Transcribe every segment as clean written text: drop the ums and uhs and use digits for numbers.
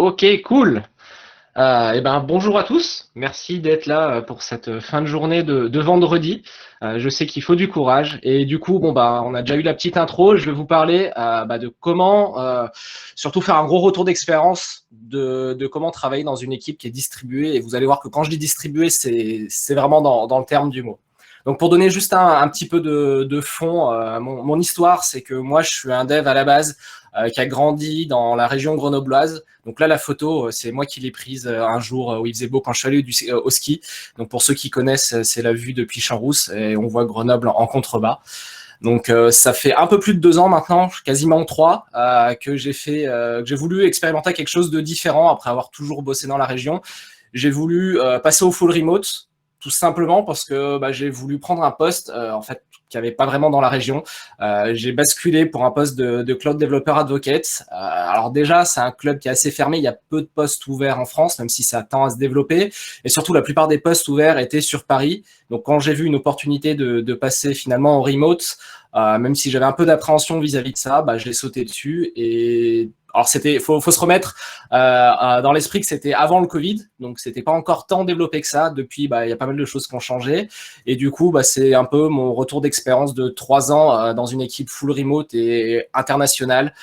Ok, cool. Bonjour à tous. Merci d'être là pour cette fin de journée de vendredi. Je sais qu'il faut du courage et du coup, on a déjà eu la petite intro. Je vais vous parler de comment, surtout faire un gros retour d'expérience de comment travailler dans une équipe qui est distribuée. Et vous allez voir que quand je dis distribuée, c'est vraiment dans le terme du mot. Donc pour donner juste un petit peu de fond, mon histoire, c'est que moi je suis un dev à la base qui a grandi dans la région grenobloise. Donc là, la photo, c'est moi qui l'ai prise un jour où il faisait beau quand je suis allé au ski. Donc pour ceux qui connaissent, c'est la vue depuis Champs-Rousse et on voit Grenoble en contrebas. Donc ça fait un peu plus de 2 ans maintenant, quasiment 3, que j'ai voulu expérimenter quelque chose de différent après avoir toujours bossé dans la région. J'ai voulu passer au full remote, tout simplement parce que j'ai voulu prendre un poste en fait qui avait pas vraiment dans la région. J'ai basculé pour un poste de Cloud Developer Advocate. Alors déjà, c'est un club qui est assez fermé. Il y a peu de postes ouverts en France, même si ça tend à se développer. Et surtout, la plupart des postes ouverts étaient sur Paris. Donc quand j'ai vu une opportunité de passer finalement en remote, même si j'avais un peu d'appréhension vis-à-vis de ça, j'ai sauté dessus. Et alors faut se remettre dans l'esprit que c'était avant le Covid, donc c'était pas encore tant développé que ça. Depuis, il y a pas mal de choses qui ont changé. Et du coup, c'est un peu mon retour d'expérience de 3 ans dans une équipe full remote et internationale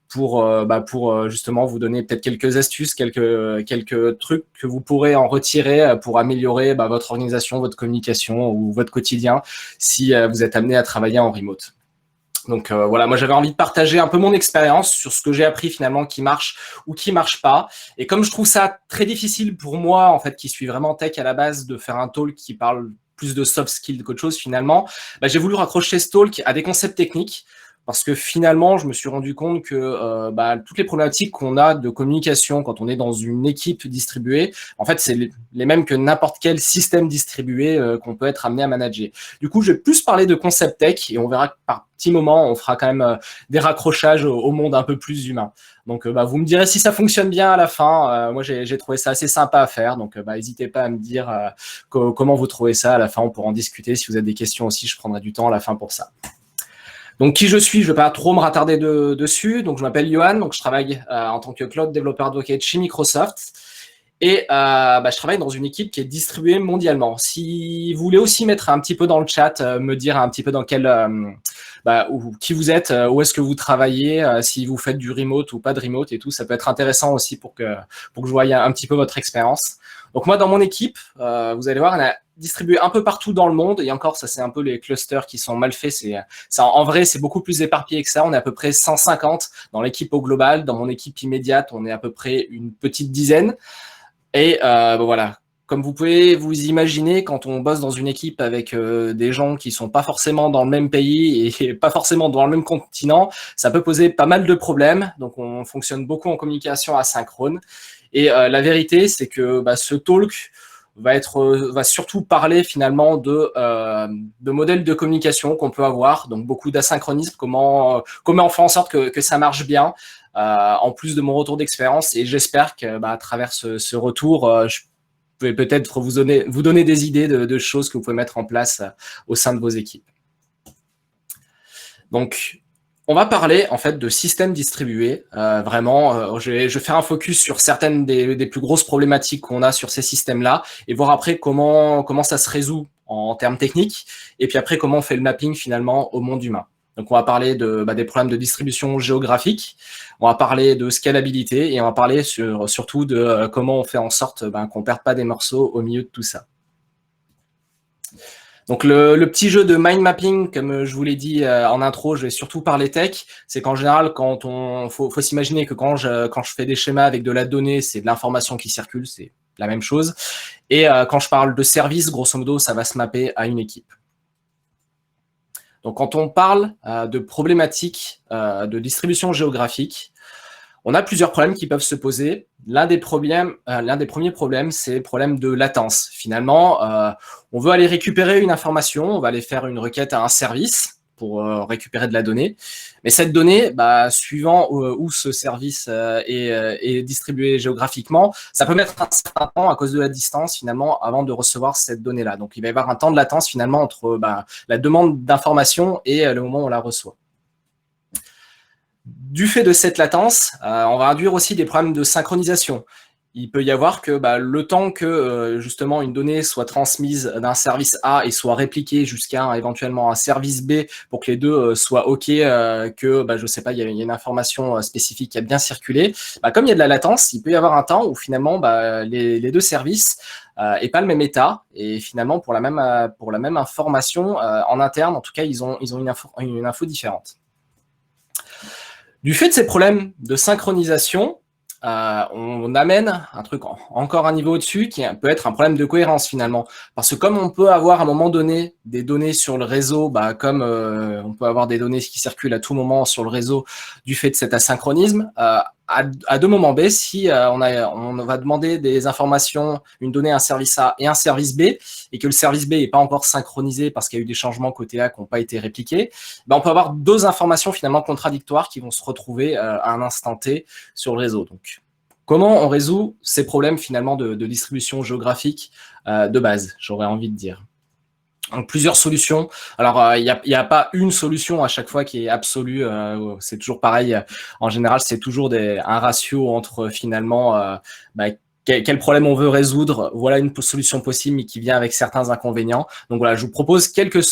pour justement vous donner peut-être quelques astuces, quelques trucs que vous pourrez en retirer pour améliorer votre organisation, votre communication ou votre quotidien si vous êtes amené à travailler en remote. Donc voilà, moi j'avais envie de partager un peu mon expérience sur ce que j'ai appris finalement qui marche ou qui marche pas. Et comme je trouve ça très difficile pour moi, en fait, qui suis vraiment tech à la base, de faire un talk qui parle plus de soft skills qu'autre chose finalement, j'ai voulu raccrocher ce talk à des concepts techniques. Parce que finalement, je me suis rendu compte que toutes les problématiques qu'on a de communication quand on est dans une équipe distribuée, en fait, c'est les mêmes que n'importe quel système distribué qu'on peut être amené à manager. Du coup, je vais plus parler de concept tech et on verra que par petits moments, on fera quand même des raccrochages au monde un peu plus humain. Donc, vous me direz si ça fonctionne bien à la fin. Moi, j'ai trouvé ça assez sympa à faire. Donc, n'hésitez pas à me dire comment vous trouvez ça à la fin. On pourra en discuter. Si vous avez des questions aussi, je prendrai du temps à la fin pour ça. Donc, qui je suis, je ne vais pas trop me rattarder dessus. Donc, je m'appelle Johan, donc je travaille en tant que Cloud Developer Advocate chez Microsoft. Et je travaille dans une équipe qui est distribuée mondialement. Si vous voulez aussi mettre un petit peu dans le chat, me dire un petit peu dans quel, qui vous êtes, où est-ce que vous travaillez, si vous faites du remote ou pas de remote et tout, ça peut être intéressant aussi pour que je voie un petit peu votre expérience. Donc moi, dans mon équipe, vous allez voir, on a distribué un peu partout dans le monde. Et encore, ça, c'est un peu les clusters qui sont mal faits. En vrai, c'est beaucoup plus éparpillé que ça. On est à peu près 150 dans l'équipe au global. Dans mon équipe immédiate, on est à peu près une petite dizaine. Et voilà, comme vous pouvez vous imaginer, quand on bosse dans une équipe avec des gens qui sont pas forcément dans le même pays et pas forcément dans le même continent, ça peut poser pas mal de problèmes. Donc, on fonctionne beaucoup en communication asynchrone. Et la vérité, c'est que ce talk va surtout parler finalement de modèles de communication qu'on peut avoir, donc beaucoup d'asynchronisme, comment on fait en sorte que ça marche bien, en plus de mon retour d'expérience. Et j'espère que à travers ce retour, je vais peut-être vous donner des idées de choses que vous pouvez mettre en place au sein de vos équipes. Donc, on va parler en fait de systèmes distribués. Je vais faire un focus sur certaines des plus grosses problématiques qu'on a sur ces systèmes-là et voir après comment ça se résout en termes techniques et puis après comment on fait le mapping finalement au monde humain. Donc, on va parler des problèmes de distribution géographique, on va parler de scalabilité et on va parler surtout de comment on fait en sorte qu'on ne perde pas des morceaux au milieu de tout ça. Donc le petit jeu de mind mapping, comme je vous l'ai dit en intro, je vais surtout parler tech. C'est qu'en général, faut s'imaginer que quand je fais des schémas avec de la donnée, c'est de l'information qui circule, c'est la même chose. Et quand je parle de service, grosso modo, ça va se mapper à une équipe. Donc quand on parle de problématiques de distribution géographique, on a plusieurs problèmes qui peuvent se poser. L'un des premiers problèmes, c'est le problème de latence. Finalement, on veut aller récupérer une information, on va aller faire une requête à un service pour récupérer de la donnée. Mais cette donnée, suivant où ce service est distribué géographiquement, ça peut mettre un certain temps à cause de la distance finalement avant de recevoir cette donnée-là. Donc, il va y avoir un temps de latence finalement entre la demande d'information et le moment où on la reçoit. Du fait de cette latence, on va induire aussi des problèmes de synchronisation. Il peut y avoir que le temps que justement une donnée soit transmise d'un service A et soit répliquée jusqu'à éventuellement un service B pour que les deux soient OK, que je sais pas, il y a une information spécifique qui a bien circulé. Comme il y a de la latence, il peut y avoir un temps où finalement les deux services et pas le même état, et finalement pour la même information en interne, en tout cas ils ont une info différente. Du fait de ces problèmes de synchronisation, on amène un truc encore un niveau au-dessus qui peut être un problème de cohérence finalement. Parce que comme on peut avoir à un moment donné des données sur le réseau, comme on peut avoir des données qui circulent à tout moment sur le réseau du fait de cet asynchronisme, à deux moments B, si on va demander des informations, une donnée à un service A et un service B, et que le service B n'est pas encore synchronisé parce qu'il y a eu des changements côté A qui n'ont pas été répliqués, on peut avoir deux informations finalement contradictoires qui vont se retrouver à un instant T sur le réseau. Donc, comment on résout ces problèmes finalement de distribution géographique de base, j'aurais envie de dire. Donc, plusieurs solutions. Alors, il n'y a pas une solution à chaque fois qui est absolue. C'est toujours pareil. En général, c'est toujours un ratio entre finalement quel problème on veut résoudre. Voilà une solution possible, mais qui vient avec certains inconvénients. Donc voilà, je vous propose quelques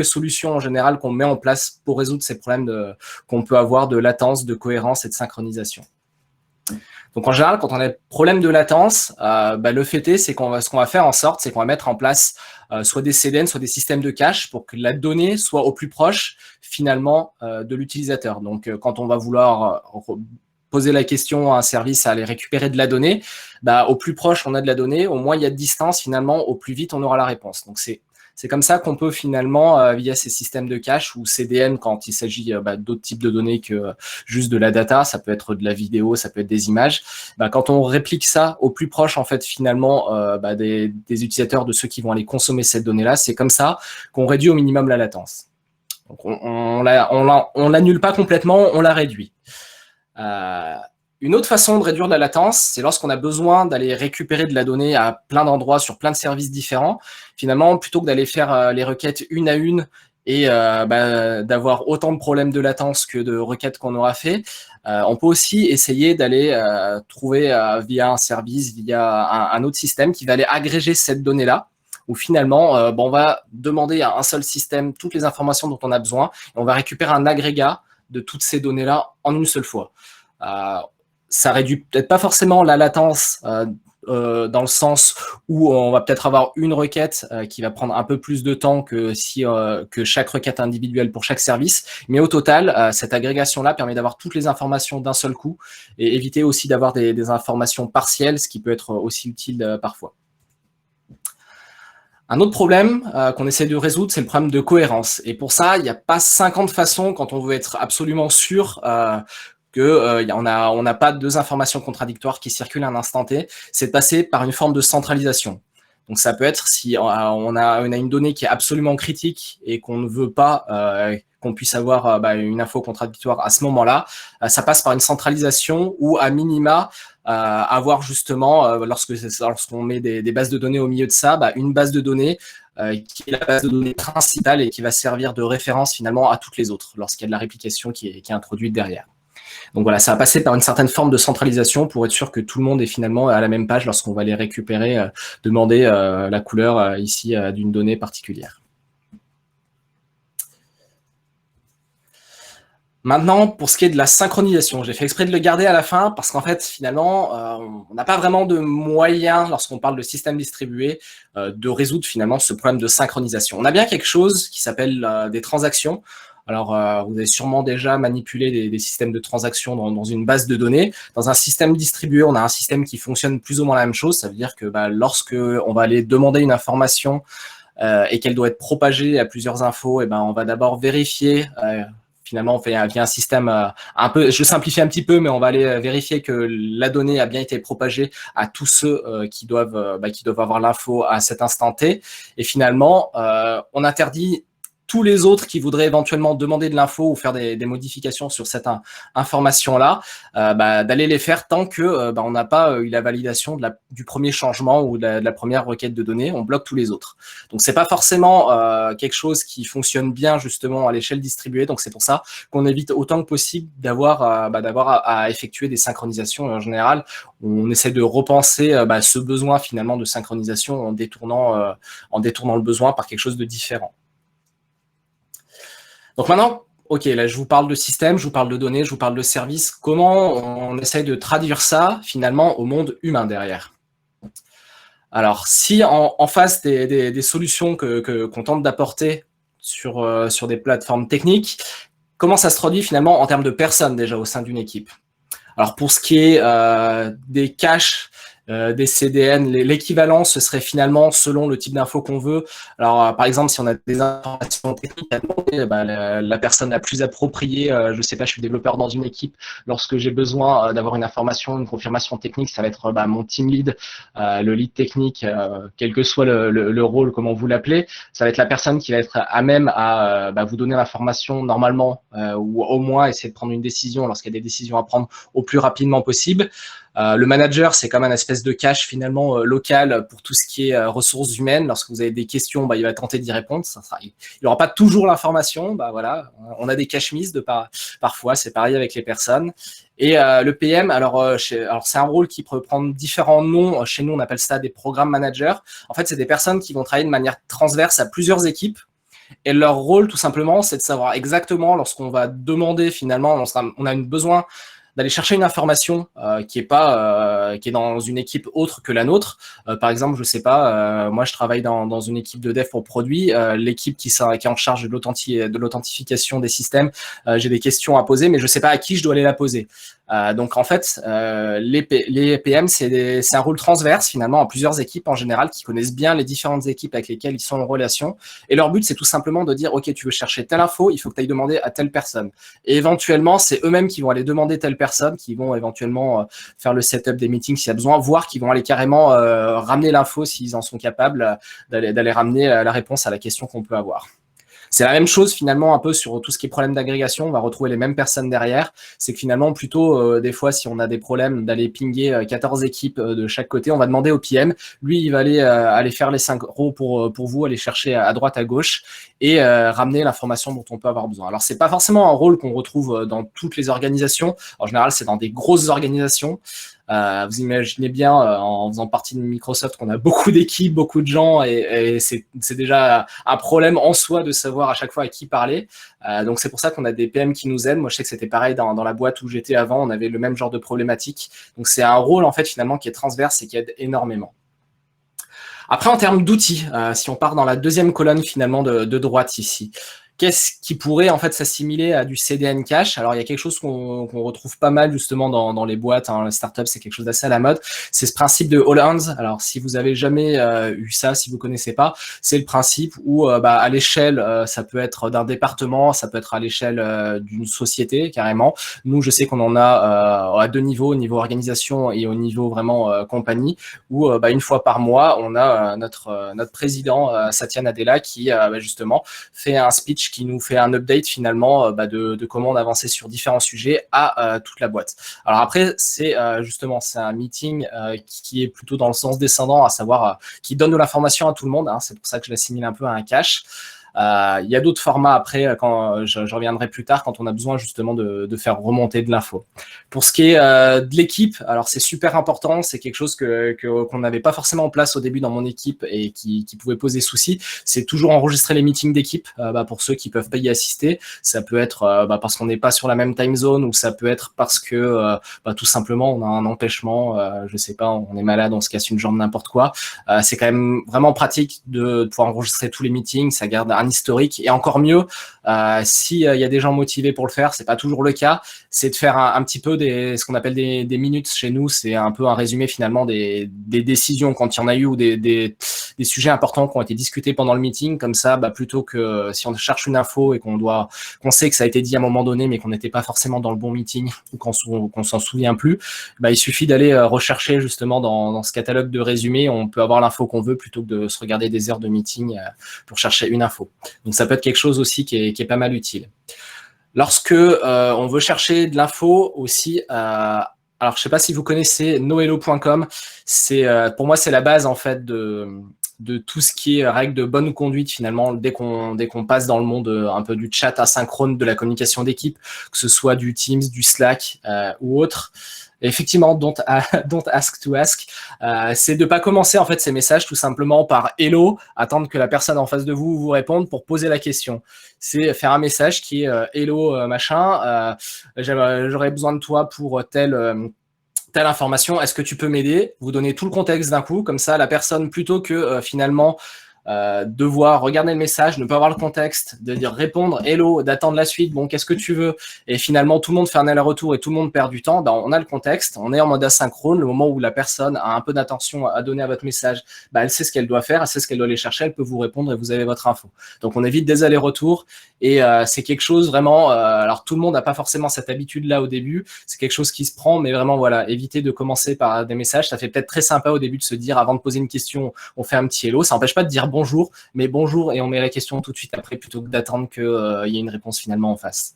solutions en général qu'on met en place pour résoudre ces problèmes qu'on peut avoir de latence, de cohérence et de synchronisation. Donc en général, quand on a des problèmes de latence, le fait est, c'est ce qu'on va faire en sorte, c'est qu'on va mettre en place soit des CDN, soit des systèmes de cache pour que la donnée soit au plus proche finalement de l'utilisateur. Donc quand on va vouloir poser la question à un service à aller récupérer de la donnée, au plus proche on a de la donnée, au moins il y a de distance finalement, au plus vite on aura la réponse. Donc c'est comme ça qu'on peut finalement, via ces systèmes de cache ou CDN, quand il s'agit d'autres types de données que juste de la data, ça peut être de la vidéo, ça peut être des images, quand on réplique ça au plus proche en fait finalement des utilisateurs, de ceux qui vont aller consommer cette donnée-là, c'est comme ça qu'on réduit au minimum la latence. Donc on l'annule pas complètement, on la réduit. Une autre façon de réduire la latence, c'est lorsqu'on a besoin d'aller récupérer de la donnée à plein d'endroits, sur plein de services différents. Finalement, plutôt que d'aller faire les requêtes une à une et d'avoir autant de problèmes de latence que de requêtes qu'on aura fait, on peut aussi essayer d'aller trouver via un service, via un autre système qui va aller agréger cette donnée-là, où finalement, on va demander à un seul système toutes les informations dont on a besoin, et on va récupérer un agrégat de toutes ces données-là en une seule fois. Ça réduit peut-être pas forcément la latence dans le sens où on va peut-être avoir une requête qui va prendre un peu plus de temps que que chaque requête individuelle pour chaque service, mais au total, cette agrégation-là permet d'avoir toutes les informations d'un seul coup et éviter aussi d'avoir des informations partielles, ce qui peut être aussi utile parfois. Un autre problème qu'on essaie de résoudre, c'est le problème de cohérence. Et pour ça, il n'y a pas 50 façons, quand on veut être absolument sûr on n'a pas deux informations contradictoires qui circulent à un instant T, c'est de passer par une forme de centralisation. Donc ça peut être si on a une donnée qui est absolument critique et qu'on ne veut pas qu'on puisse avoir une info contradictoire à ce moment-là, ça passe par une centralisation ou à minima avoir justement, lorsqu'on met des bases de données au milieu de ça, une base de données qui est la base de données principale et qui va servir de référence finalement à toutes les autres lorsqu'il y a de la réplication qui est introduite derrière. Donc voilà, ça va passer par une certaine forme de centralisation pour être sûr que tout le monde est finalement à la même page lorsqu'on va les récupérer, demander la couleur ici d'une donnée particulière. Maintenant, pour ce qui est de la synchronisation, j'ai fait exprès de le garder à la fin parce qu'en fait, finalement, on n'a pas vraiment de moyen, lorsqu'on parle de système distribué, de résoudre finalement ce problème de synchronisation. On a bien quelque chose qui s'appelle des transactions. Alors, vous avez sûrement déjà manipulé des systèmes de transactions dans une base de données. Dans un système distribué, on a un système qui fonctionne plus ou moins la même chose. Ça veut dire que lorsque on va aller demander une information et qu'elle doit être propagée à plusieurs infos, on va d'abord vérifier. Finalement, on fait via un système un peu, je simplifie un petit peu, mais on va aller vérifier que la donnée a bien été propagée à tous ceux qui doivent avoir l'info à cet instant T. Et finalement, on interdit tous les autres qui voudraient éventuellement demander de l'info ou faire des modifications sur cette information-là, d'aller les faire tant que on n'a pas eu la validation du premier changement ou de la première requête de données. On bloque tous les autres. Donc, c'est pas forcément quelque chose qui fonctionne bien justement à l'échelle distribuée. Donc, c'est pour ça qu'on évite autant que possible d'avoir à effectuer des synchronisations. Et en général, on essaie de repenser ce besoin finalement de synchronisation en détournant le besoin par quelque chose de différent. Donc maintenant, ok, là je vous parle de système, je vous parle de données, je vous parle de services. Comment on essaye de traduire ça finalement au monde humain derrière? Alors, si en face des solutions qu'on tente d'apporter sur des plateformes techniques, comment ça se traduit finalement en termes de personnes déjà au sein d'une équipe? Alors, pour ce qui est des caches, des CDN, l'équivalent, ce serait finalement selon le type d'info qu'on veut. Alors, par exemple, si on a des informations techniques à demander, la personne la plus appropriée, je ne sais pas, je suis développeur dans une équipe, lorsque j'ai besoin d'avoir une information, une confirmation technique, ça va être mon team lead, le lead technique, quel que soit le rôle, comment vous l'appelez, ça va être la personne qui va être à même à vous donner l'information normalement, ou au moins essayer de prendre une décision lorsqu'il y a des décisions à prendre au plus rapidement possible. Le manager, c'est comme un espèce de cache finalement local pour tout ce qui est ressources humaines. Lorsque vous avez des questions, il va tenter d'y répondre. Il n'aura pas toujours l'information. Voilà, on a des cache-mises parfois. C'est pareil avec les personnes. Et le PM, alors c'est un rôle qui peut prendre différents noms. Chez nous, on appelle ça des programmes managers. En fait, c'est des personnes qui vont travailler de manière transverse à plusieurs équipes. Et leur rôle, tout simplement, c'est de savoir exactement lorsqu'on va demander finalement, on a besoin d'aller chercher une information qui est dans une équipe autre que la nôtre. Par exemple, je sais pas, moi je travaille dans une équipe de dev pour produits, l'équipe qui est en charge de l'authentification des systèmes, j'ai des questions à poser, mais je sais pas à qui je dois aller la poser. Donc en fait, les PM, c'est un rôle transverse finalement à plusieurs équipes en général qui connaissent bien les différentes équipes avec lesquelles ils sont en relation. Et leur but, c'est tout simplement de dire, ok, tu veux chercher telle info, il faut que tu ailles demander à telle personne. Et éventuellement, c'est eux-mêmes qui vont aller demander telle personne, qui vont éventuellement faire le setup des meetings s'il y a besoin, voire qui vont aller carrément ramener l'info s'ils en sont capables, d'aller ramener la réponse à la question qu'on peut avoir. C'est la même chose finalement un peu sur tout ce qui est problème d'agrégation, on va retrouver les mêmes personnes derrière. C'est que finalement plutôt des fois si on a des problèmes d'aller pinguer 14 équipes de chaque côté, on va demander au PM, lui il va aller faire les synchros pour vous, aller chercher à droite à gauche et ramener l'information dont on peut avoir besoin. Alors c'est pas forcément un rôle qu'on retrouve dans toutes les organisations, en général c'est dans des grosses organisations. Vous imaginez bien en faisant partie de Microsoft qu'on a beaucoup d'équipes, beaucoup de gens et c'est déjà un problème en soi de savoir à chaque fois à qui parler. Donc c'est pour ça qu'on a des PM qui nous aident. Moi je sais que c'était pareil dans la boîte où j'étais avant, on avait le même genre de problématique. Donc c'est un rôle en fait finalement qui est transverse et qui aide énormément. Après en termes d'outils, si on part dans la deuxième colonne finalement de droite ici, qu'est-ce qui pourrait en fait s'assimiler à du CDN cache? Alors il y a quelque chose qu'on retrouve pas mal justement dans les boîtes, hein, les startups, c'est quelque chose d'assez à la mode. C'est ce principe de all hands. Alors si vous avez jamais eu ça, si vous connaissez pas, c'est le principe où à l'échelle, ça peut être d'un département, ça peut être à l'échelle d'une société carrément. Nous, je sais qu'on en a à deux niveaux, au niveau organisation et au niveau vraiment compagnie, où une fois par mois, on a notre président Satya Nadella qui justement fait un speech qui nous fait un update finalement de comment on avançait sur différents sujets à toute la boîte. Alors après, c'est justement c'est un meeting qui est plutôt dans le sens descendant, à savoir qui donne de l'information à tout le monde. Hein, c'est pour ça que je l'assimile un peu à un cache. Il y a d'autres formats après, quand je reviendrai plus tard, quand on a besoin justement de faire remonter de l'info. Pour ce qui est de l'équipe, alors c'est super important, c'est quelque chose qu'on n'avait pas forcément en place au début dans mon équipe et qui pouvait poser souci, c'est toujours enregistrer les meetings d'équipe pour ceux qui peuvent pas y assister. Ça peut être parce qu'on n'est pas sur la même time zone ou ça peut être parce que tout simplement on a un empêchement, je sais pas, on est malade, on se casse une jambe, n'importe quoi. C'est quand même vraiment pratique de pouvoir enregistrer tous les meetings, ça garde un historique et encore mieux s'il y a des gens motivés pour le faire, c'est pas toujours le cas, c'est de faire un petit peu ce qu'on appelle des minutes chez nous, c'est un peu un résumé finalement des décisions quand il y en a eu ou des sujets importants qui ont été discutés pendant le meeting, comme ça plutôt que si on cherche une info et qu'on sait que ça a été dit à un moment donné mais qu'on n'était pas forcément dans le bon meeting ou qu'on s'en souvient plus, il suffit d'aller rechercher justement dans ce catalogue de résumés, on peut avoir l'info qu'on veut plutôt que de se regarder des heures de meeting pour chercher une info. Donc, ça peut être quelque chose aussi qui est pas mal utile. Lorsque on veut chercher de l'info aussi, alors je sais pas si vous connaissez nohello.com, pour moi c'est la base en fait de tout ce qui est règles de bonne conduite finalement dès qu'on passe dans le monde un peu du chat asynchrone, de la communication d'équipe, que ce soit du Teams, du Slack ou autre. Et effectivement, don't ask to ask, c'est de pas commencer en fait ces messages tout simplement par hello, attendre que la personne en face de vous réponde pour poser la question. C'est faire un message qui est hello machin, j'aurais besoin de toi pour telle information, est-ce que tu peux m'aider? Vous donnez tout le contexte d'un coup, comme ça la personne, plutôt que finalement devoir regarder le message, ne pas avoir le contexte, de dire répondre hello, d'attendre la suite, bon qu'est-ce que tu veux, et finalement tout le monde fait un aller-retour et tout le monde perd du temps, ben, on a le contexte, on est en mode asynchrone, le moment où la personne a un peu d'attention à donner à votre message, ben, elle sait ce qu'elle doit faire, elle sait ce qu'elle doit aller chercher, elle peut vous répondre et vous avez votre info. Donc on évite des allers-retours et c'est quelque chose vraiment, alors tout le monde n'a pas forcément cette habitude-là au début, c'est quelque chose qui se prend, mais vraiment voilà, évitez de commencer par des messages, ça fait peut-être très sympa au début de se dire, avant de poser une question, on fait un petit hello, ça n'empêche pas de dire bonjour, mais bonjour et on met la question tout de suite après plutôt que d'attendre qu'il y ait une réponse finalement en face.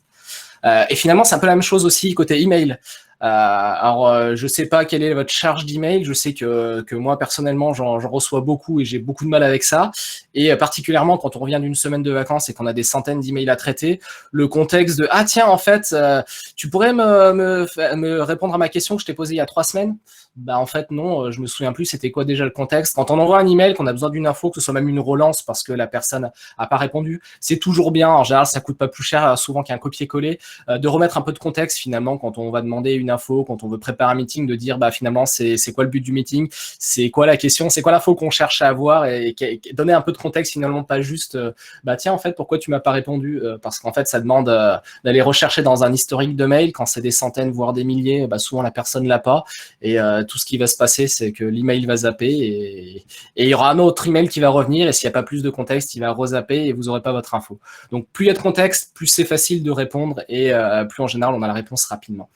Et finalement, c'est un peu la même chose aussi côté email. Je sais pas quelle est votre charge d'email. Je sais que moi personnellement, j'en reçois beaucoup et j'ai beaucoup de mal avec ça. Et particulièrement quand on revient d'une semaine de vacances et qu'on a des centaines d'emails à traiter, le contexte de ah tiens en fait, tu pourrais me répondre à ma question que je t'ai posée il y a 3 semaines. Bah en fait non, je me souviens plus c'était quoi déjà le contexte. Quand on envoie un email, qu'on a besoin d'une info, que ce soit même une relance parce que la personne a pas répondu, c'est toujours bien. En général, ça coûte pas plus cher souvent qu'un copier-coller, de remettre un peu de contexte finalement quand on va demander une info, quand on veut préparer un meeting, de dire bah finalement c'est quoi le but du meeting, c'est quoi la question, c'est quoi l'info qu'on cherche à avoir et donner un peu de contexte finalement, pas juste bah tiens en fait pourquoi tu m'as pas répondu, parce qu'en fait ça demande d'aller rechercher dans un historique de mail quand c'est des centaines voire des milliers, bah souvent la personne l'a pas et tout ce qui va se passer c'est que l'email va zapper et il y aura un autre email qui va revenir et s'il n'y a pas plus de contexte il va rezapper et vous aurez pas votre info. Donc plus il y a de contexte, plus c'est facile de répondre et plus en général on a la réponse rapidement.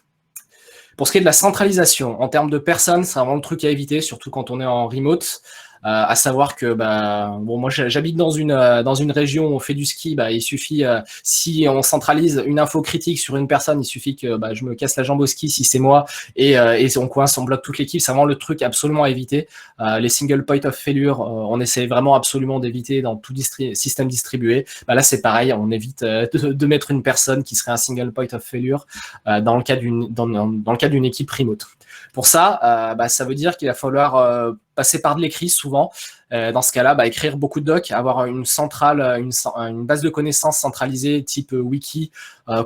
Pour ce qui est de la centralisation, en termes de personnes, c'est vraiment le truc à éviter, surtout quand on est en remote. À savoir que bon, moi j'habite dans une région où on fait du ski, il suffit si on centralise une info critique sur une personne, il suffit que je me casse la jambe au ski si c'est moi et on coince, on bloque toute l'équipe. C'est vraiment le truc absolument à éviter. Les single point of failure, on essaie vraiment absolument d'éviter dans tout système distribué. Là c'est pareil, on évite de mettre une personne qui serait un single point of failure dans le cas d'une équipe remote. Pour ça, ça veut dire qu'il va falloir passer par de l'écrit souvent. Dans ce cas-là, écrire beaucoup de docs, avoir une centrale, une base de connaissances centralisée type wiki,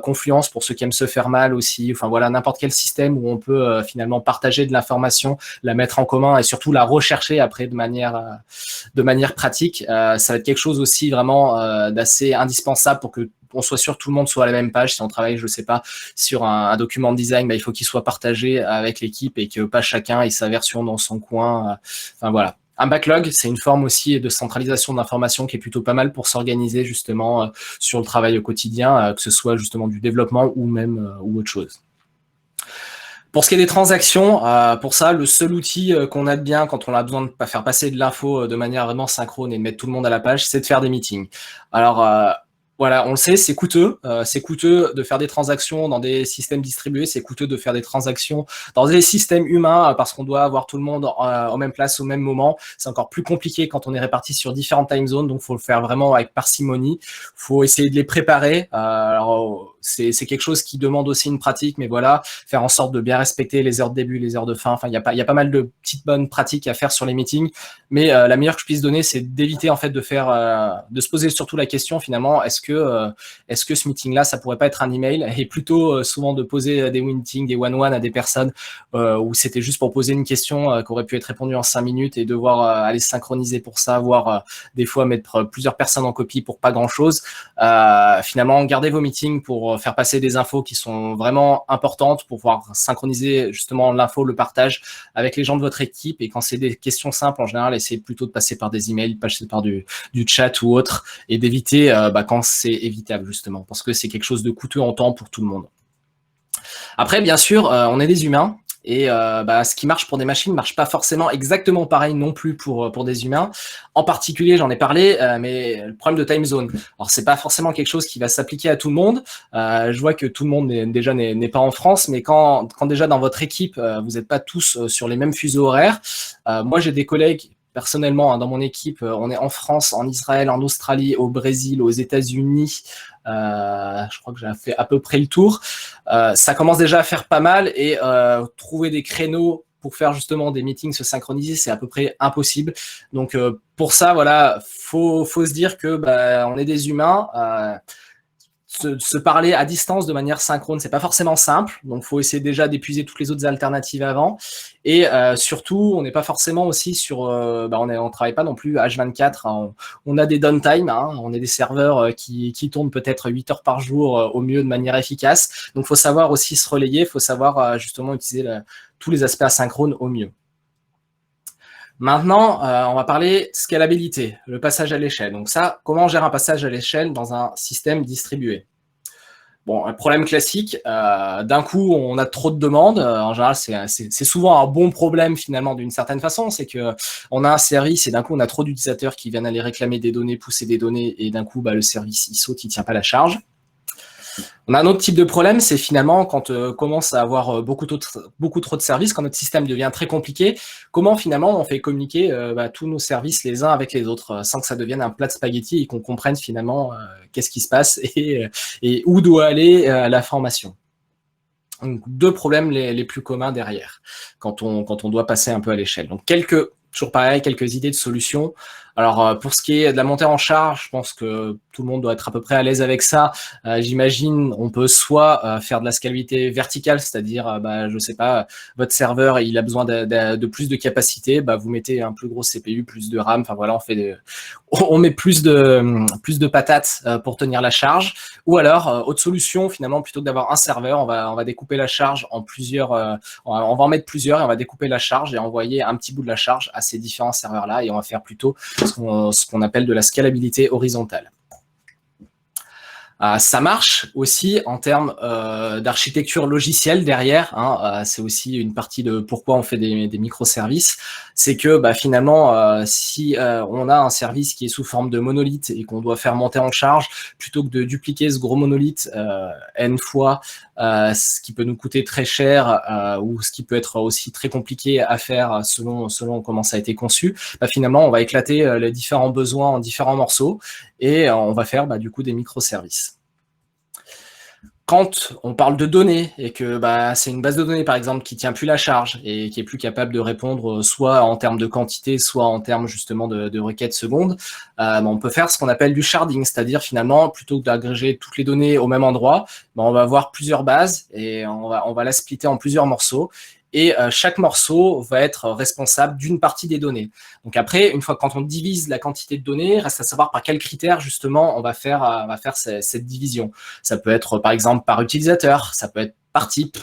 Confluence pour ceux qui aiment se faire mal aussi. Enfin voilà, n'importe quel système où on peut finalement partager de l'information, la mettre en commun et surtout la rechercher après de manière pratique. Ça va être quelque chose aussi vraiment d'assez indispensable pour que on soit sûr que tout le monde soit à la même page. Si on travaille, je sais pas, sur un document de design, il faut qu'il soit partagé avec l'équipe et que pas chacun ait sa version dans son coin. Enfin voilà. Un backlog, c'est une forme aussi de centralisation d'informations qui est plutôt pas mal pour s'organiser justement sur le travail au quotidien, que ce soit justement du développement ou même ou autre chose. Pour ce qui est des transactions, pour ça, le seul outil qu'on a de bien quand on a besoin de faire passer de l'info de manière vraiment synchrone et de mettre tout le monde à la page, c'est de faire des meetings. Alors, voilà, on le sait, c'est coûteux. C'est coûteux de faire des transactions dans des systèmes distribués. C'est coûteux de faire des transactions dans des systèmes humains parce qu'on doit avoir tout le monde en même place au même moment. C'est encore plus compliqué quand on est réparti sur différentes time zones. Donc, faut le faire vraiment avec parcimonie. Faut essayer de les préparer. Alors, c'est quelque chose qui demande aussi une pratique, mais voilà, faire en sorte de bien respecter les heures de début, les heures de fin. Enfin, il y a pas mal de petites bonnes pratiques à faire sur les meetings. Mais la meilleure que je puisse donner, c'est d'éviter en fait de se poser surtout la question finalement, est-ce que ce meeting-là, ça pourrait pas être un email, et plutôt souvent de poser des meetings, des one-one à des personnes où c'était juste pour poser une question qui aurait pu être répondue en 5 minutes et devoir aller synchroniser pour ça, voire des fois mettre plusieurs personnes en copie pour pas grand-chose. Finalement, gardez vos meetings pour faire passer des infos qui sont vraiment importantes, pour pouvoir synchroniser justement l'info, le partage avec les gens de votre équipe. Et quand c'est des questions simples, en général, essayez plutôt de passer par des emails, passer par du chat ou autre, et d'éviter quand c'est évitable justement, parce que c'est quelque chose de coûteux en temps pour tout le monde. Après, bien sûr, on est des humains. Et ce qui marche pour des machines ne marche pas forcément exactement pareil non plus pour des humains. En particulier, j'en ai parlé, mais le problème de time zone. Alors, c'est pas forcément quelque chose qui va s'appliquer à tout le monde. Je vois que tout le monde n'est pas en France, mais quand déjà dans votre équipe, vous n'êtes pas tous sur les mêmes fuseaux horaires. Moi, j'ai des collègues personnellement, hein, dans mon équipe, on est en France, en Israël, en Australie, au Brésil, aux États-Unis. Je crois que j'ai fait à peu près le tour. Ça commence déjà à faire pas mal et trouver des créneaux pour faire justement des meetings se synchroniser, c'est à peu près impossible. Donc pour ça, voilà, faut se dire que on est des humains. Se parler à distance de manière synchrone, c'est pas forcément simple. Donc, faut essayer déjà d'épuiser toutes les autres alternatives avant. Et surtout, on n'est pas forcément aussi sur, on travaille pas non plus H24. Hein. On a des downtime. Hein. On est des serveurs qui tournent peut-être 8 heures par jour au mieux de manière efficace. Donc, faut savoir aussi se relayer. Faut savoir justement utiliser tous les aspects asynchrones au mieux. Maintenant, on va parler scalabilité, le passage à l'échelle. Donc ça, comment on gère un passage à l'échelle dans un système distribué? Bon, un problème classique, d'un coup, on a trop de demandes. En général, c'est souvent un bon problème finalement d'une certaine façon. C'est que on a un service et d'un coup, on a trop d'utilisateurs qui viennent aller réclamer des données, pousser des données et d'un coup, le service, il saute, il tient pas la charge. On a un autre type de problème, c'est finalement quand on commence à avoir beaucoup trop de services, quand notre système devient très compliqué, comment finalement on fait communiquer tous nos services les uns avec les autres sans que ça devienne un plat de spaghettis et qu'on comprenne finalement qu'est-ce qui se passe et où doit aller la formation. Donc, deux problèmes les plus communs derrière quand on doit passer un peu à l'échelle. Donc toujours pareil, quelques idées de solutions. Alors, pour ce qui est de la montée en charge, je pense que tout le monde doit être à peu près à l'aise avec ça. J'imagine, on peut soit faire de la scalabilité verticale, c'est-à-dire, je sais pas, votre serveur, il a besoin de plus de capacité, vous mettez un plus gros CPU, plus de RAM, enfin voilà, on met plus de patates pour tenir la charge. Ou alors, autre solution, finalement, plutôt que d'avoir un serveur, on va découper la charge en plusieurs, on va en mettre plusieurs et on va découper la charge et envoyer un petit bout de la charge à ces différents serveurs-là et on va faire plutôt ce qu'on appelle de la scalabilité horizontale. Ça marche aussi en termes d'architecture logicielle derrière. Hein, c'est aussi une partie de pourquoi on fait des microservices. C'est que finalement, si on a un service qui est sous forme de monolithe et qu'on doit faire monter en charge, plutôt que de dupliquer ce gros monolithe n fois, ce qui peut nous coûter très cher ou ce qui peut être aussi très compliqué à faire selon comment ça a été conçu, finalement, on va éclater les différents besoins en différents morceaux et on va faire du coup des microservices. Quand on parle de données et que c'est une base de données par exemple qui tient plus la charge et qui est plus capable de répondre soit en termes de quantité, soit en termes justement de requêtes secondes, on peut faire ce qu'on appelle du sharding, c'est-à-dire finalement plutôt que d'agréger toutes les données au même endroit, on va avoir plusieurs bases et on va la splitter en plusieurs morceaux. Et chaque morceau va être responsable d'une partie des données. Donc après, une fois quand on divise la quantité de données, reste à savoir par quels critères justement on va faire cette division. Ça peut être par exemple par utilisateur, ça peut être par type.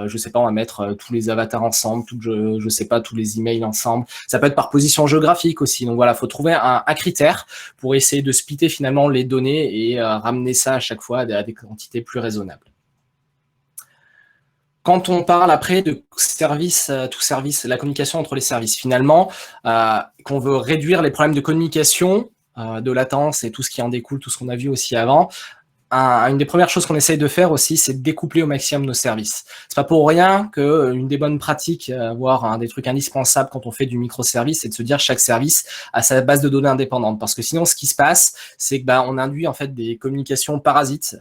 Je sais pas, on va mettre tous les avatars ensemble, je sais pas, tous les emails ensemble. Ça peut être par position géographique aussi. Donc voilà, faut trouver un critère pour essayer de splitter finalement les données et ramener ça à chaque fois à des quantités plus raisonnables. Quand on parle après de service, tout service, la communication entre les services, finalement, qu'on veut réduire les problèmes de communication, de latence et tout ce qui en découle, tout ce qu'on a vu aussi avant, une des premières choses qu'on essaye de faire aussi, c'est de découpler au maximum nos services. C'est pas pour rien qu'une des bonnes pratiques, voire un des trucs indispensables quand on fait du microservice, c'est de se dire chaque service a sa base de données indépendante. Parce que sinon, ce qui se passe, c'est que on induit en fait des communications parasites.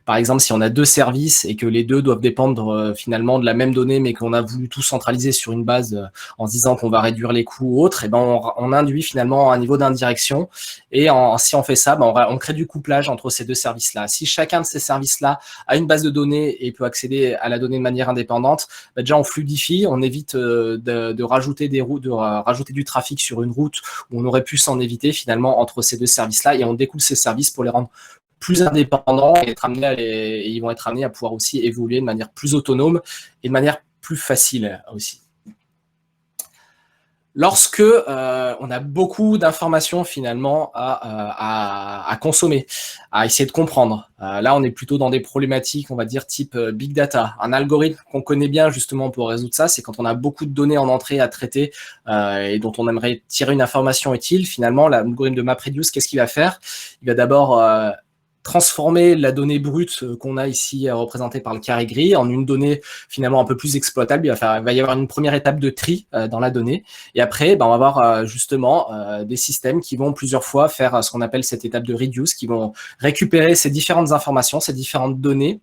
Par exemple, si on a deux services et que les deux doivent dépendre finalement de la même donnée, mais qu'on a voulu tout centraliser sur une base en se disant qu'on va réduire les coûts ou autre, et on induit finalement un niveau d'indirection. Et si on fait ça, on crée du couplage entre ces deux services-là. Si chacun de ces services-là a une base de données et peut accéder à la donnée de manière indépendante, déjà on fluidifie, on évite de rajouter des routes, de rajouter du trafic sur une route où on aurait pu s'en éviter finalement entre ces deux services-là et on découle ces services pour les rendre plus indépendants et ils vont être amenés à pouvoir aussi évoluer de manière plus autonome et de manière plus facile aussi. Lorsque on a beaucoup d'informations finalement à consommer, à essayer de comprendre. Là, on est plutôt dans des problématiques, on va dire, type big data. Un algorithme qu'on connaît bien justement pour résoudre ça, c'est quand on a beaucoup de données en entrée à traiter et dont on aimerait tirer une information utile. Finalement, l'algorithme de MapReduce, qu'est-ce qu'il va faire? Il va d'abord transformer la donnée brute qu'on a ici représentée par le carré gris en une donnée finalement un peu plus exploitable. Il va y avoir une première étape de tri dans la donnée. Et après, on va avoir justement des systèmes qui vont plusieurs fois faire ce qu'on appelle cette étape de reduce, qui vont récupérer ces différentes informations, ces différentes données,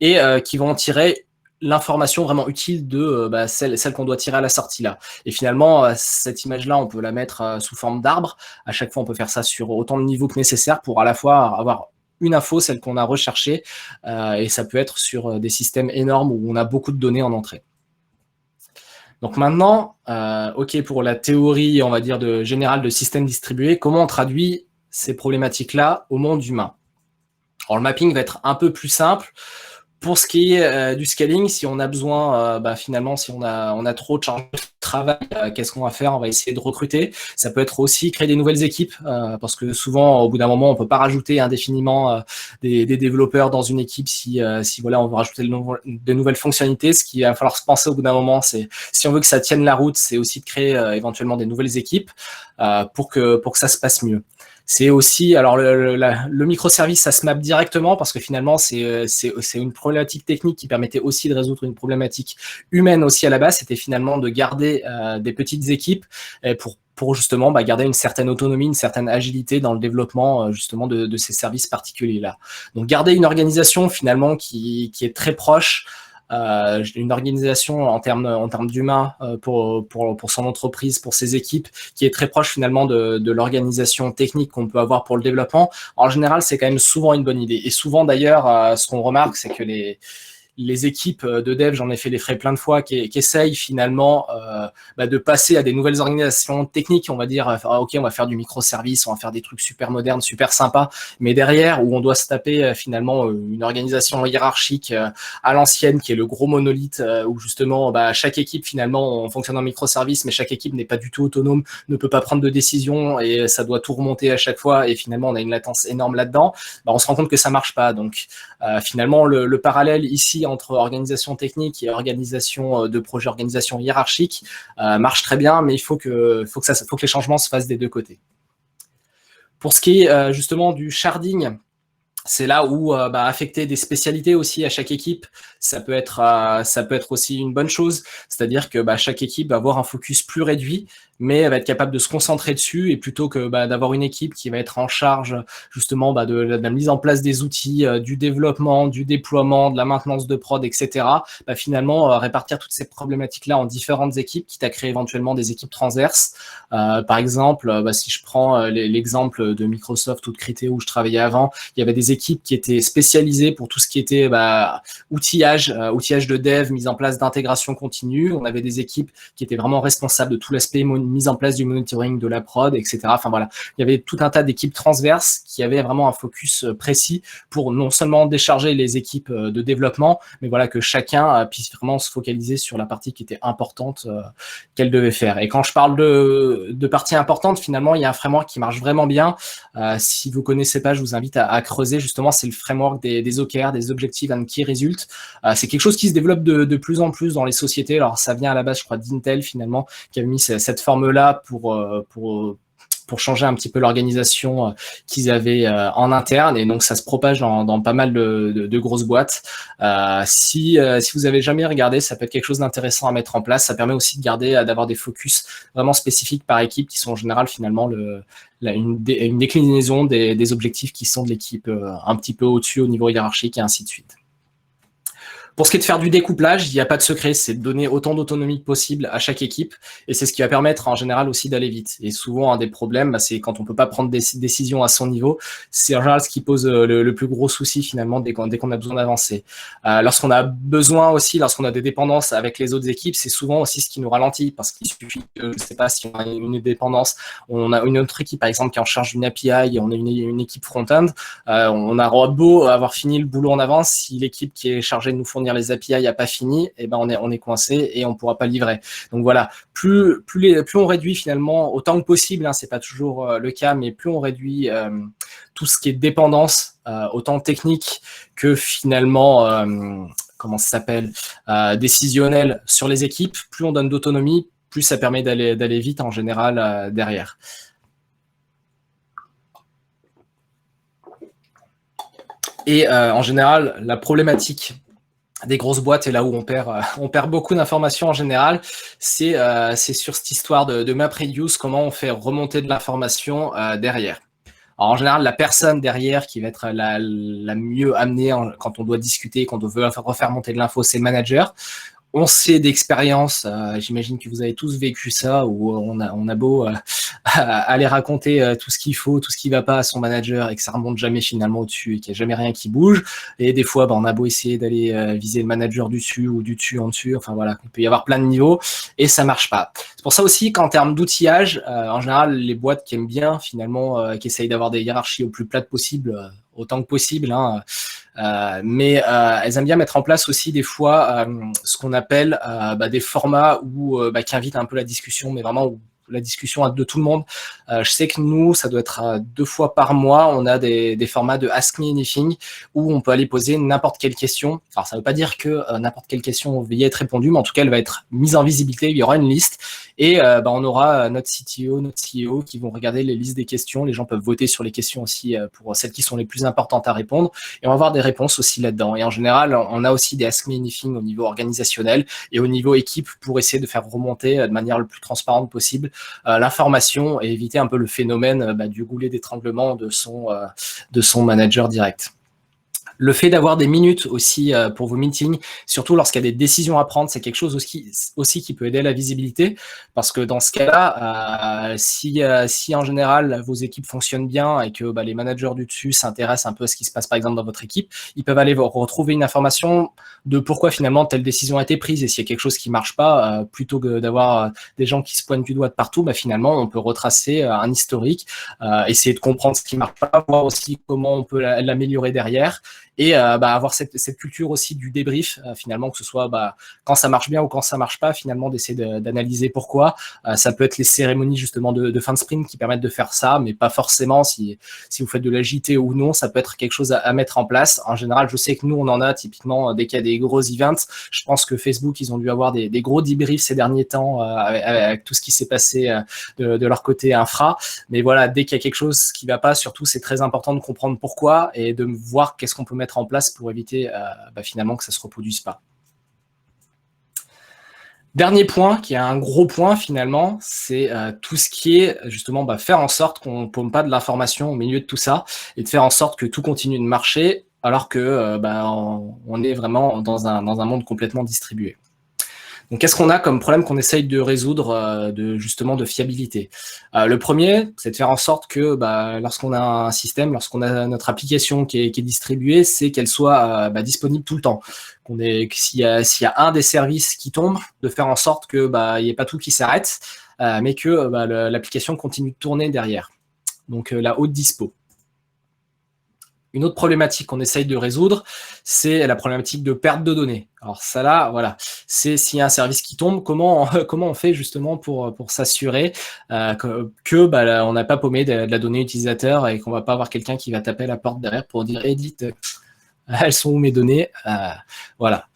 et qui vont tirer l'information vraiment utile de celle qu'on doit tirer à la sortie là. Et finalement, cette image-là, on peut la mettre sous forme d'arbre. À chaque fois, on peut faire ça sur autant de niveaux que nécessaire pour à la fois avoir une info, celle qu'on a recherchée, et ça peut être sur des systèmes énormes où on a beaucoup de données en entrée. Donc maintenant, OK, pour la théorie, on va dire, générale de systèmes distribués, comment on traduit ces problématiques-là au monde humain? Alors, le mapping va être un peu plus simple. Pour ce qui est du scaling, si on a besoin, finalement, si on a trop de charge de travail, qu'est-ce qu'on va faire? On va essayer de recruter. Ça peut être aussi créer des nouvelles équipes, parce que souvent, au bout d'un moment, on peut pas rajouter indéfiniment des développeurs dans une équipe si voilà, on veut rajouter de nouvelles fonctionnalités. Ce qu'il va falloir se penser au bout d'un moment, c'est si on veut que ça tienne la route, c'est aussi de créer éventuellement des nouvelles équipes pour que ça se passe mieux. C'est aussi, alors le microservice, ça se map directement parce que finalement, c'est une problématique technique qui permettait aussi de résoudre une problématique humaine aussi à la base. C'était finalement de garder des petites équipes pour justement garder une certaine autonomie, une certaine agilité dans le développement justement de ces services particuliers-là. Donc garder une organisation finalement qui est très proche, une organisation en termes d'humains pour son entreprise, pour ses équipes, qui est très proche finalement de l'organisation technique qu'on peut avoir pour le développement. En général, c'est quand même souvent une bonne idée. Et souvent d'ailleurs, ce qu'on remarque, c'est que les équipes de dev, j'en ai fait les frais plein de fois, qui essayent finalement de passer à des nouvelles organisations techniques, on va dire, OK, on va faire du microservice, on va faire des trucs super modernes, super sympas, mais derrière, où on doit se taper finalement une organisation hiérarchique à l'ancienne, qui est le gros monolithe, où justement, chaque équipe, finalement, on fonctionne en microservice, mais chaque équipe n'est pas du tout autonome, ne peut pas prendre de décision, et ça doit tout remonter à chaque fois, et finalement, on a une latence énorme là-dedans. On se rend compte que ça marche pas. Donc, finalement, le parallèle ici entre organisation technique et organisation de projet, organisation hiérarchique marche très bien, mais il faut que les changements se fassent des deux côtés. Pour ce qui est justement du sharding, c'est là où affecter des spécialités aussi à chaque équipe, ça peut être aussi une bonne chose. C'est-à-dire que chaque équipe va avoir un focus plus réduit, mais elle va être capable de se concentrer dessus, et plutôt que d'avoir une équipe qui va être en charge justement de la mise en place des outils, du développement, du déploiement, de la maintenance de prod, etc. Finalement, répartir toutes ces problématiques-là en différentes équipes, quitte à créer éventuellement des équipes transverses. Par exemple, si je prends l'exemple de Microsoft ou de Criteo où je travaillais avant, il y avait des équipes qui étaient spécialisées pour tout ce qui était outillage de dev, mise en place d'intégration continue. On avait des équipes qui étaient vraiment responsables de tout l'aspect mise en place du monitoring de la prod, etc. Enfin voilà, il y avait tout un tas d'équipes transverses qui avaient vraiment un focus précis pour non seulement décharger les équipes de développement, mais voilà, que chacun puisse vraiment se focaliser sur la partie qui était importante qu'elle devait faire. Et quand je parle de partie importante, finalement, il y a un framework qui marche vraiment bien. Si vous connaissez pas, je vous invite à creuser. Justement, c'est le framework des OKR, des Objective and Key Results. C'est quelque chose qui se développe de plus en plus dans les sociétés. Alors, ça vient à la base, je crois, d'Intel, finalement, qui avait mis cette forme-là pour changer un petit peu l'organisation qu'ils avaient en interne, et donc ça se propage dans pas mal de grosses boîtes. Si vous avez jamais regardé, ça peut être quelque chose d'intéressant à mettre en place. Ça permet aussi d'avoir des focus vraiment spécifiques par équipe, qui sont en général finalement une déclinaison des objectifs qui sont de l'équipe un petit peu au-dessus au niveau hiérarchique, et ainsi de suite. Pour ce qui est de faire du découplage, il n'y a pas de secret, c'est de donner autant d'autonomie que possible à chaque équipe, et c'est ce qui va permettre en général aussi d'aller vite. Et souvent, un des problèmes, c'est quand on peut pas prendre des décisions à son niveau, c'est en général ce qui pose le plus gros souci finalement dès qu'on a besoin d'avancer. Lorsqu'on a des dépendances avec les autres équipes, c'est souvent aussi ce qui nous ralentit, parce qu'il suffit que, je sais pas, si on a une dépendance, on a une autre équipe par exemple qui est en charge d'une API, et on a une équipe front-end, on a beau avoir fini le boulot en avance, si l'équipe qui est chargée de nous fournir fournir les API n'a pas fini, et ben on est coincé et on ne pourra pas livrer. Donc voilà, plus on réduit finalement autant que possible, hein, c'est pas toujours le cas, mais plus on réduit tout ce qui est dépendance, autant technique que finalement comment ça s'appelle, décisionnel sur les équipes, plus on donne d'autonomie, plus ça permet d'aller vite en général derrière. Et en général, la problématique des grosses boîtes, et là où on perd beaucoup d'informations en général, c'est sur cette histoire de MapReduce, comment on fait remonter de l'information derrière. Alors, en général, la personne derrière qui va être la mieux amenée quand on doit discuter, quand on veut refaire monter de l'info, c'est le manager. On sait d'expérience, j'imagine que vous avez tous vécu ça, où on a beau aller raconter tout ce qu'il faut, tout ce qui ne va pas à son manager et que ça ne remonte jamais finalement au-dessus et qu'il n'y a jamais rien qui bouge. Et des fois, on a beau essayer d'aller viser le manager du dessus ou du dessus en dessus. Enfin voilà, il peut y avoir plein de niveaux et ça ne marche pas. C'est pour ça aussi qu'en termes d'outillage, en général, les boîtes qui aiment bien finalement, qui essayent d'avoir des hiérarchies au plus plates possible, autant que possible, hein, mais elles aiment bien mettre en place aussi des fois ce qu'on appelle des formats qui invitent un peu la discussion, mais vraiment où la discussion de tout le monde. Je sais que nous, ça doit être 2 fois par mois, on a des formats de Ask Me Anything où on peut aller poser n'importe quelle question. Alors, ça ne veut pas dire que n'importe quelle question va y être répondue, mais en tout cas, elle va être mise en visibilité, il y aura une liste et on aura notre CTO, notre CEO qui vont regarder les listes des questions. Les gens peuvent voter sur les questions aussi pour celles qui sont les plus importantes à répondre et on va avoir des réponses aussi là-dedans. Et en général, on a aussi des Ask Me Anything au niveau organisationnel et au niveau équipe pour essayer de faire remonter de manière le plus transparente possible l'information et éviter un peu le phénomène du goulet d'étranglement de son manager direct. Le fait d'avoir des minutes aussi pour vos meetings, surtout lorsqu'il y a des décisions à prendre, c'est quelque chose aussi qui peut aider à la visibilité, parce que dans ce cas-là, si en général vos équipes fonctionnent bien et que les managers du dessus s'intéressent un peu à ce qui se passe par exemple dans votre équipe, ils peuvent aller retrouver une information de pourquoi finalement telle décision a été prise, et s'il y a quelque chose qui ne marche pas, plutôt que d'avoir des gens qui se pointent du doigt de partout, finalement on peut retracer un historique, essayer de comprendre ce qui ne marche pas, voir aussi comment on peut l'améliorer derrière. Et avoir cette culture aussi du débrief, finalement, que ce soit quand ça marche bien ou quand ça marche pas, finalement, d'essayer d'analyser pourquoi. Ça peut être les cérémonies justement de fin de sprint qui permettent de faire ça, mais pas forcément si vous faites de l'agilité ou non, ça peut être quelque chose à mettre en place. En général, je sais que nous, on en a typiquement dès qu'il y a des gros events. Je pense que Facebook, ils ont dû avoir des gros debriefs ces derniers temps avec tout ce qui s'est passé de leur côté infra. Mais voilà, dès qu'il y a quelque chose qui va pas, surtout, c'est très important de comprendre pourquoi et de voir qu'est-ce qu'on peut mettre en place pour éviter finalement que ça ne se reproduise pas. Dernier point, qui est un gros point finalement, c'est tout ce qui est justement faire en sorte qu'on ne paume pas de l'information au milieu de tout ça et de faire en sorte que tout continue de marcher alors que on est vraiment dans un monde complètement distribué. Donc, qu'est-ce qu'on a comme problème qu'on essaye de résoudre justement de fiabilité? Le premier, c'est de faire en sorte que lorsqu'on a un système, lorsqu'on a notre application qui est distribuée, c'est qu'elle soit disponible tout le temps. S'il y a un des services qui tombe, de faire en sorte que il n'y ait pas tout qui s'arrête, mais que l'application continue de tourner derrière. Donc, la haute dispo. Une autre problématique qu'on essaye de résoudre, c'est la problématique de perte de données. Alors ça là, voilà, c'est s'il y a un service qui tombe, comment on fait justement pour s'assurer que on n'a pas paumé de la donnée utilisateur et qu'on va pas avoir quelqu'un qui va taper à la porte derrière pour dire Edith, elles sont où mes données, voilà.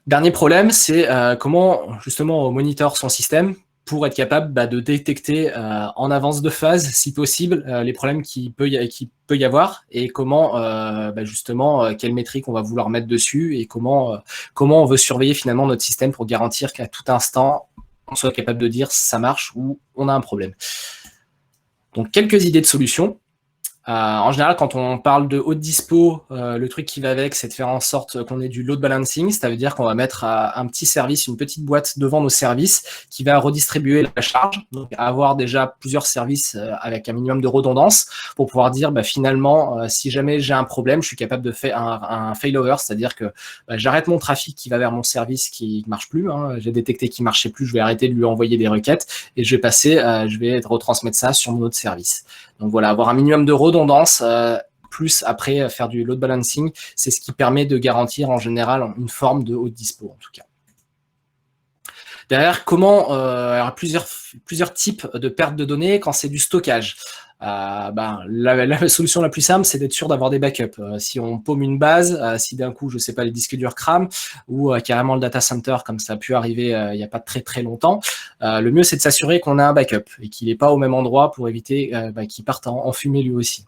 Dernier problème, c'est comment justement on monitor son système pour être capable de détecter en avance de phase, si possible, les problèmes qu'il peut y avoir et comment, justement, quelles métriques on va vouloir mettre dessus et comment on veut surveiller finalement notre système pour garantir qu'à tout instant, on soit capable de dire ça marche ou on a un problème. Donc, quelques idées de solutions. En général, quand on parle de haute dispo, le truc qui va avec, c'est de faire en sorte qu'on ait du load balancing. Ça veut dire qu'on va mettre un petit service, une petite boîte devant nos services qui va redistribuer la charge. Donc, avoir déjà plusieurs services avec un minimum de redondance pour pouvoir dire, finalement, si jamais j'ai un problème, je suis capable de faire un failover, c'est-à-dire que j'arrête mon trafic qui va vers mon service qui ne marche plus. J'ai détecté qu'il ne marchait plus, je vais arrêter de lui envoyer des requêtes et je vais retransmettre ça sur mon autre service. Donc voilà, avoir un minimum de redondance, plus après faire du load balancing. C'est ce qui permet de garantir en général une forme de haute dispo en tout cas. Derrière, il y a plusieurs types de perte de données quand c'est du stockage. La solution la plus simple, c'est d'être sûr d'avoir des backups. Si on paume une base, si d'un coup, je sais pas, les disques durs crament ou carrément le data center, comme ça a pu arriver il n'y a pas très très longtemps, le mieux, c'est de s'assurer qu'on a un backup et qu'il n'est pas au même endroit pour éviter qu'il parte en fumée lui aussi.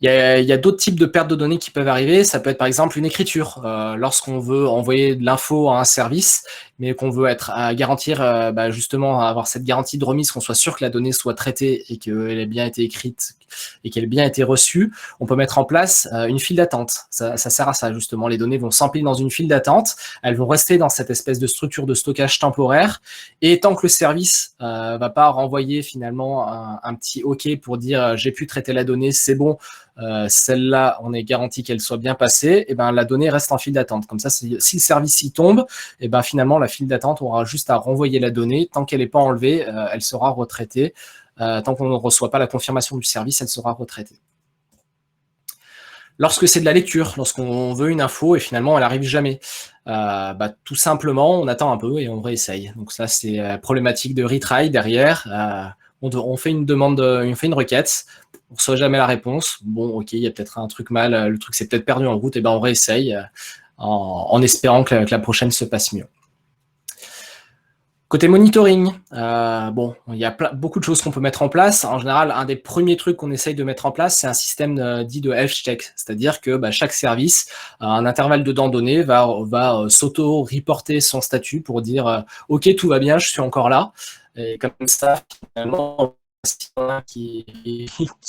Il y a d'autres types de pertes de données qui peuvent arriver. Ça peut être par exemple une écriture. Lorsqu'on veut envoyer de l'info à un service, mais qu'on veut garantir justement avoir cette garantie de remise, qu'on soit sûr que la donnée soit traitée et qu'elle ait bien été écrite et qu'elle ait bien été reçue, on peut mettre en place une file d'attente. Ça sert à ça justement. Les données vont s'empiler dans une file d'attente. Elles vont rester dans cette espèce de structure de stockage temporaire. Et tant que le service va pas renvoyer finalement un petit OK pour dire j'ai pu traiter la donnée, c'est bon. Celle-là, on est garanti qu'elle soit bien passée, et ben la donnée reste en file d'attente. Comme ça, si le service y tombe, et ben finalement la file d'attente aura juste à renvoyer la donnée. Tant qu'elle n'est pas enlevée, elle sera retraitée. Tant qu'on ne reçoit pas la confirmation du service, elle sera retraitée. Lorsque c'est de la lecture, lorsqu'on veut une info et finalement elle n'arrive jamais, tout simplement on attend un peu et on réessaye. Donc ça c'est problématique de retry derrière. On fait une demande, on fait une requête, on ne reçoit jamais la réponse. Bon, ok, il y a peut-être un truc mal, le truc s'est peut-être perdu en route, et ben on réessaye en espérant que la prochaine se passe mieux. Côté monitoring, il y a beaucoup de choses qu'on peut mettre en place. En général, un des premiers trucs qu'on essaye de mettre en place, c'est un système dit de health check, c'est-à-dire que chaque service, à un intervalle de temps donné, va s'auto-reporter son statut pour dire ok, tout va bien, je suis encore là. Et comme ça, finalement, s'il y en a qui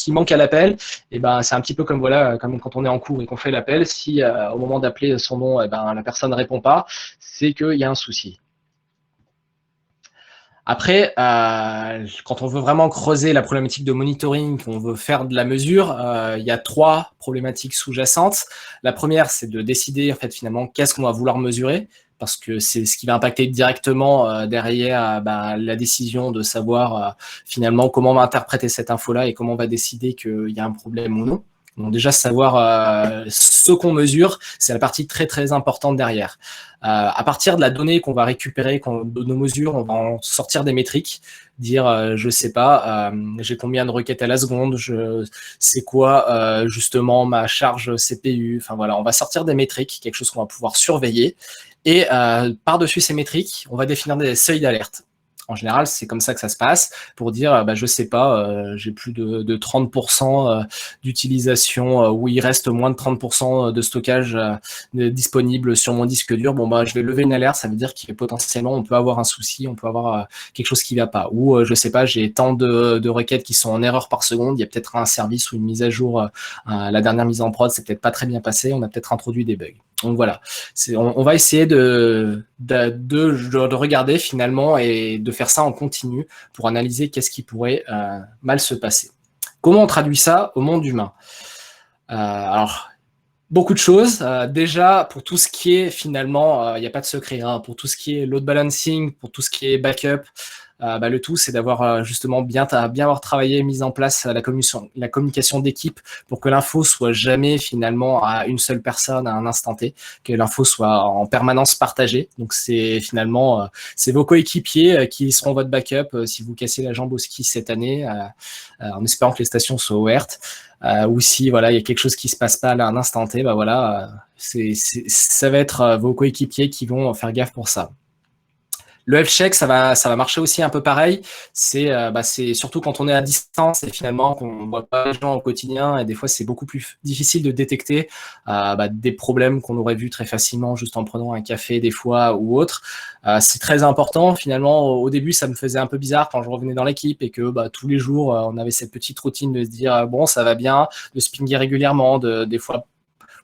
manque à l'appel, et c'est un petit peu comme comme quand on est en cours et qu'on fait l'appel, si au moment d'appeler son nom, la personne ne répond pas, c'est qu'il y a un souci. Après, quand on veut vraiment creuser la problématique de monitoring, qu'on veut faire de la mesure, il y a 3 problématiques sous-jacentes. La première, c'est de décider en fait finalement qu'est-ce qu'on va vouloir mesurer, parce que c'est ce qui va impacter directement derrière la décision de savoir finalement comment on va interpréter cette info-là et comment on va décider qu'il y a un problème ou non. Donc déjà, savoir ce qu'on mesure, c'est la partie très très importante derrière. À partir de la donnée qu'on va récupérer, de nos mesures, on va en sortir des métriques, dire je sais pas, j'ai combien de requêtes à la seconde, c'est quoi justement ma charge CPU, enfin voilà, on va sortir des métriques, quelque chose qu'on va pouvoir surveiller, et par-dessus ces métriques, on va définir des seuils d'alerte. En général, c'est comme ça que ça se passe, pour dire, je sais pas, j'ai plus de 30% d'utilisation, où il reste moins de 30% de stockage disponible sur mon disque dur. Bon, je vais lever une alerte, ça veut dire que potentiellement, on peut avoir un souci, on peut avoir quelque chose qui va pas. Ou, je sais pas, j'ai tant de requêtes qui sont en erreur par seconde, il y a peut-être un service ou une mise à jour, la dernière mise en prod, c'est peut-être pas très bien passé, on a peut-être introduit des bugs. Donc voilà, on va essayer de regarder finalement et de faire ça en continu pour analyser qu'est-ce qui pourrait mal se passer. Comment on traduit ça au monde humain ? Alors, beaucoup de choses. Déjà, pour tout ce qui est finalement, il n'y a pas de secret, hein, pour tout ce qui est load balancing, pour tout ce qui est backup, le tout, c'est d'avoir justement bien avoir travaillé, mis en place la communication d'équipe pour que l'info soit jamais finalement à une seule personne à un instant T, que l'info soit en permanence partagée. Donc c'est finalement c'est vos coéquipiers qui seront votre backup si vous cassez la jambe au ski cette année, en espérant que les stations soient ouvertes. Ou si voilà il y a quelque chose qui se passe pas là à un instant T, ça va être vos coéquipiers qui vont faire gaffe pour ça. Le health check, ça va marcher aussi un peu pareil. C'est surtout quand on est à distance et finalement qu'on ne voit pas les gens au quotidien, et des fois c'est beaucoup plus difficile de détecter des problèmes qu'on aurait vus très facilement juste en prenant un café des fois ou autre. C'est très important. Finalement, au début, ça me faisait un peu bizarre quand je revenais dans l'équipe et que tous les jours, on avait cette petite routine de se dire bon, ça va bien, de se pinguer régulièrement, des fois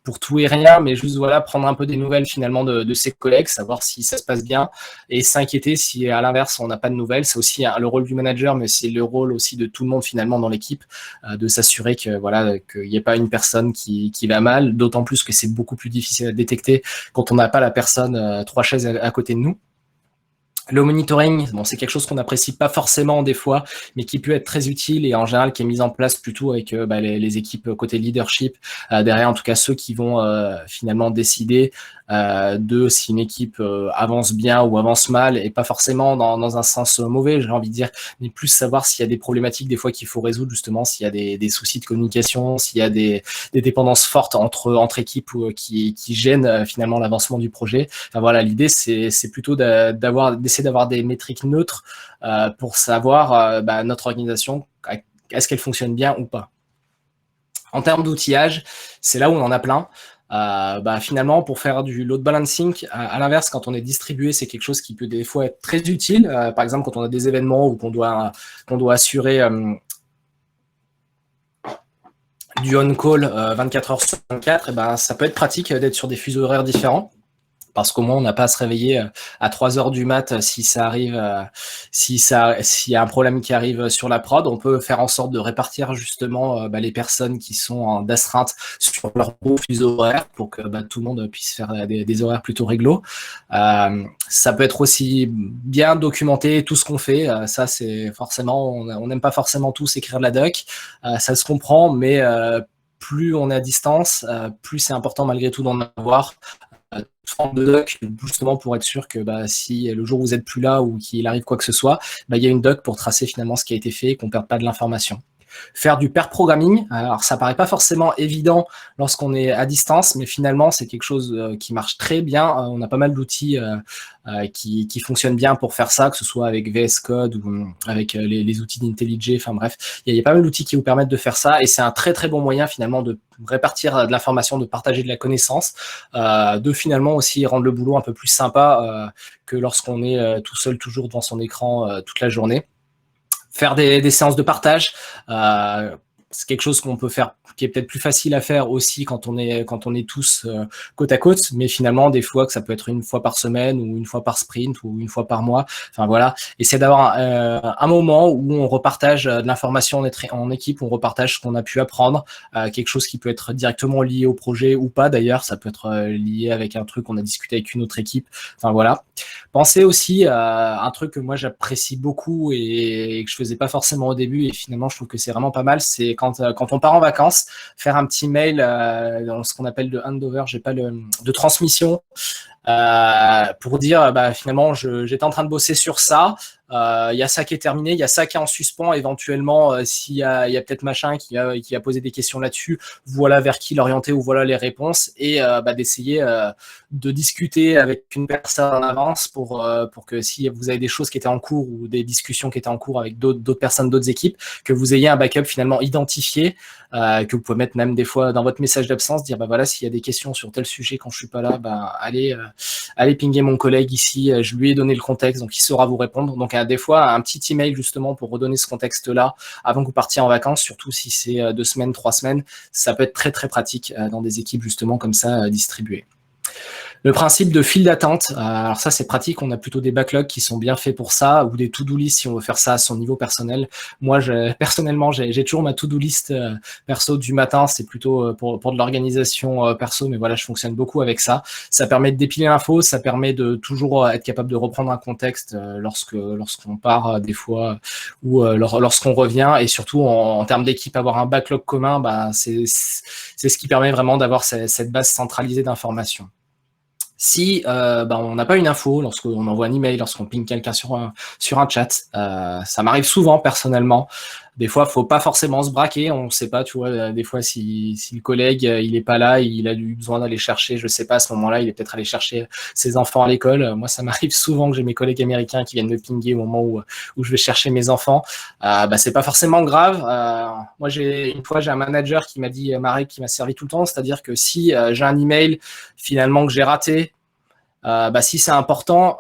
pour tout et rien, mais juste prendre un peu des nouvelles finalement de ses collègues, savoir si ça se passe bien et s'inquiéter si à l'inverse on n'a pas de nouvelles. C'est aussi le rôle du manager, mais c'est le rôle aussi de tout le monde finalement dans l'équipe, de s'assurer que qu'il n'y ait pas une personne qui va mal, d'autant plus que c'est beaucoup plus difficile à détecter quand on n'a pas la personne 3 chaises à côté de nous. Le monitoring, bon, c'est quelque chose qu'on n'apprécie pas forcément des fois, mais qui peut être très utile et en général qui est mis en place plutôt avec les équipes côté leadership, derrière en tout cas ceux qui vont finalement décider de si une équipe avance bien ou avance mal, et pas forcément dans un sens mauvais, j'ai envie de dire, mais plus savoir s'il y a des problématiques des fois qu'il faut résoudre, justement, s'il y a des soucis de communication, s'il y a des dépendances fortes entre équipes qui gênent finalement l'avancement du projet. Enfin voilà, l'idée c'est plutôt d'essayer d'avoir des métriques neutres pour savoir notre organisation, est-ce qu'elle fonctionne bien ou pas. En termes d'outillage, c'est là où on en a plein. Finalement, pour faire du load balancing, à l'inverse, quand on est distribué, c'est quelque chose qui peut des fois être très utile. Par exemple, quand on a des événements ou qu'on doit assurer du on-call 24 heures sur 24, ça peut être pratique d'être sur des fuseaux horaires différents. Parce qu'au moins on n'a pas à se réveiller à 3 heures du mat si ça arrive, s'il y a un problème qui arrive sur la prod. On peut faire en sorte de répartir justement les personnes qui sont en d'astreinte sur leur fuseau horaire pour que tout le monde puisse faire des horaires plutôt réglo. Ça peut être aussi bien documenté tout ce qu'on fait. Ça c'est forcément, on n'aime pas forcément tous écrire de la doc. Ça se comprend, mais plus on est à distance, plus c'est important malgré tout d'en avoir forme de doc, justement pour être sûr que si le jour où vous n'êtes plus là ou qu'il arrive quoi que ce soit, il y a une doc pour tracer finalement ce qui a été fait et qu'on ne perde pas de l'information. Faire du pair programming, alors ça paraît pas forcément évident lorsqu'on est à distance, mais finalement c'est quelque chose qui marche très bien. On a pas mal d'outils qui fonctionnent bien pour faire ça, que ce soit avec VS Code ou avec les outils d'IntelliJ. Enfin bref, il y a pas mal d'outils qui vous permettent de faire ça, et c'est un très très bon moyen finalement de répartir de l'information, de partager de la connaissance, de finalement aussi rendre le boulot un peu plus sympa que lorsqu'on est tout seul toujours devant son écran toute la journée. Faire des séances de partage, c'est quelque chose qu'on peut faire, qui est peut-être plus facile à faire aussi quand on est tous côte à côte, mais finalement des fois que ça peut être une fois par semaine ou une fois par sprint ou une fois par mois. Enfin voilà, essayer d'avoir un moment où on repartage de l'information en équipe, où on repartage ce qu'on a pu apprendre, quelque chose qui peut être directement lié au projet ou pas d'ailleurs, ça peut être lié avec un truc qu'on a discuté avec une autre équipe. Enfin voilà. Pensez aussi à un truc que moi j'apprécie beaucoup et que je faisais pas forcément au début, et finalement je trouve que c'est vraiment pas mal, c'est quand on part en vacances, faire un petit mail dans ce qu'on appelle de handover, de transmission, pour dire finalement j'étais en train de bosser sur ça, il y a ça qui est terminé, il y a ça qui est en suspens, éventuellement s'il y a peut-être machin qui a posé des questions là-dessus, voilà vers qui l'orienter ou voilà les réponses, et d'essayer de discuter avec une personne en avance pour que si vous avez des choses qui étaient en cours ou des discussions qui étaient en cours avec d'autres personnes, d'autres équipes, que vous ayez un backup finalement identifié, que vous pouvez mettre même des fois dans votre message d'absence, dire voilà, s'il y a des questions sur tel sujet quand je suis pas là, allez pinguer mon collègue ici, je lui ai donné le contexte, donc il saura vous répondre. Donc des fois un petit email justement pour redonner ce contexte-là avant que vous partiez en vacances, surtout si c'est 2 semaines, 3 semaines, ça peut être très très pratique dans des équipes justement comme ça distribuées. Le principe de file d'attente, alors ça c'est pratique, on a plutôt des backlogs qui sont bien faits pour ça, ou des to-do list si on veut faire ça à son niveau personnel. Moi, personnellement, j'ai toujours ma to-do list perso du matin, c'est plutôt pour de l'organisation perso, mais voilà, je fonctionne beaucoup avec ça. Ça permet de dépiler l'info, ça permet de toujours être capable de reprendre un contexte lorsqu'on part des fois, ou lorsqu'on revient, et surtout en termes d'équipe, avoir un backlog commun, c'est ce qui permet vraiment d'avoir cette base centralisée d'informations. Si on n'a pas une info, lorsqu'on envoie un email, lorsqu'on ping quelqu'un sur un chat, ça m'arrive souvent personnellement. Des fois, faut pas forcément se braquer, on ne sait pas, tu vois, des fois si le collègue il est pas là, il a eu besoin d'aller chercher, je sais pas, à ce moment-là, il est peut-être allé chercher ses enfants à l'école. Moi, ça m'arrive souvent que j'ai mes collègues américains qui viennent me pinguer au moment où je vais chercher mes enfants. C'est pas forcément grave. Moi, une fois, j'ai un manager qui m'a dit, Marek, qui m'a servi tout le temps, c'est-à-dire que si j'ai un email finalement que j'ai raté, si c'est important,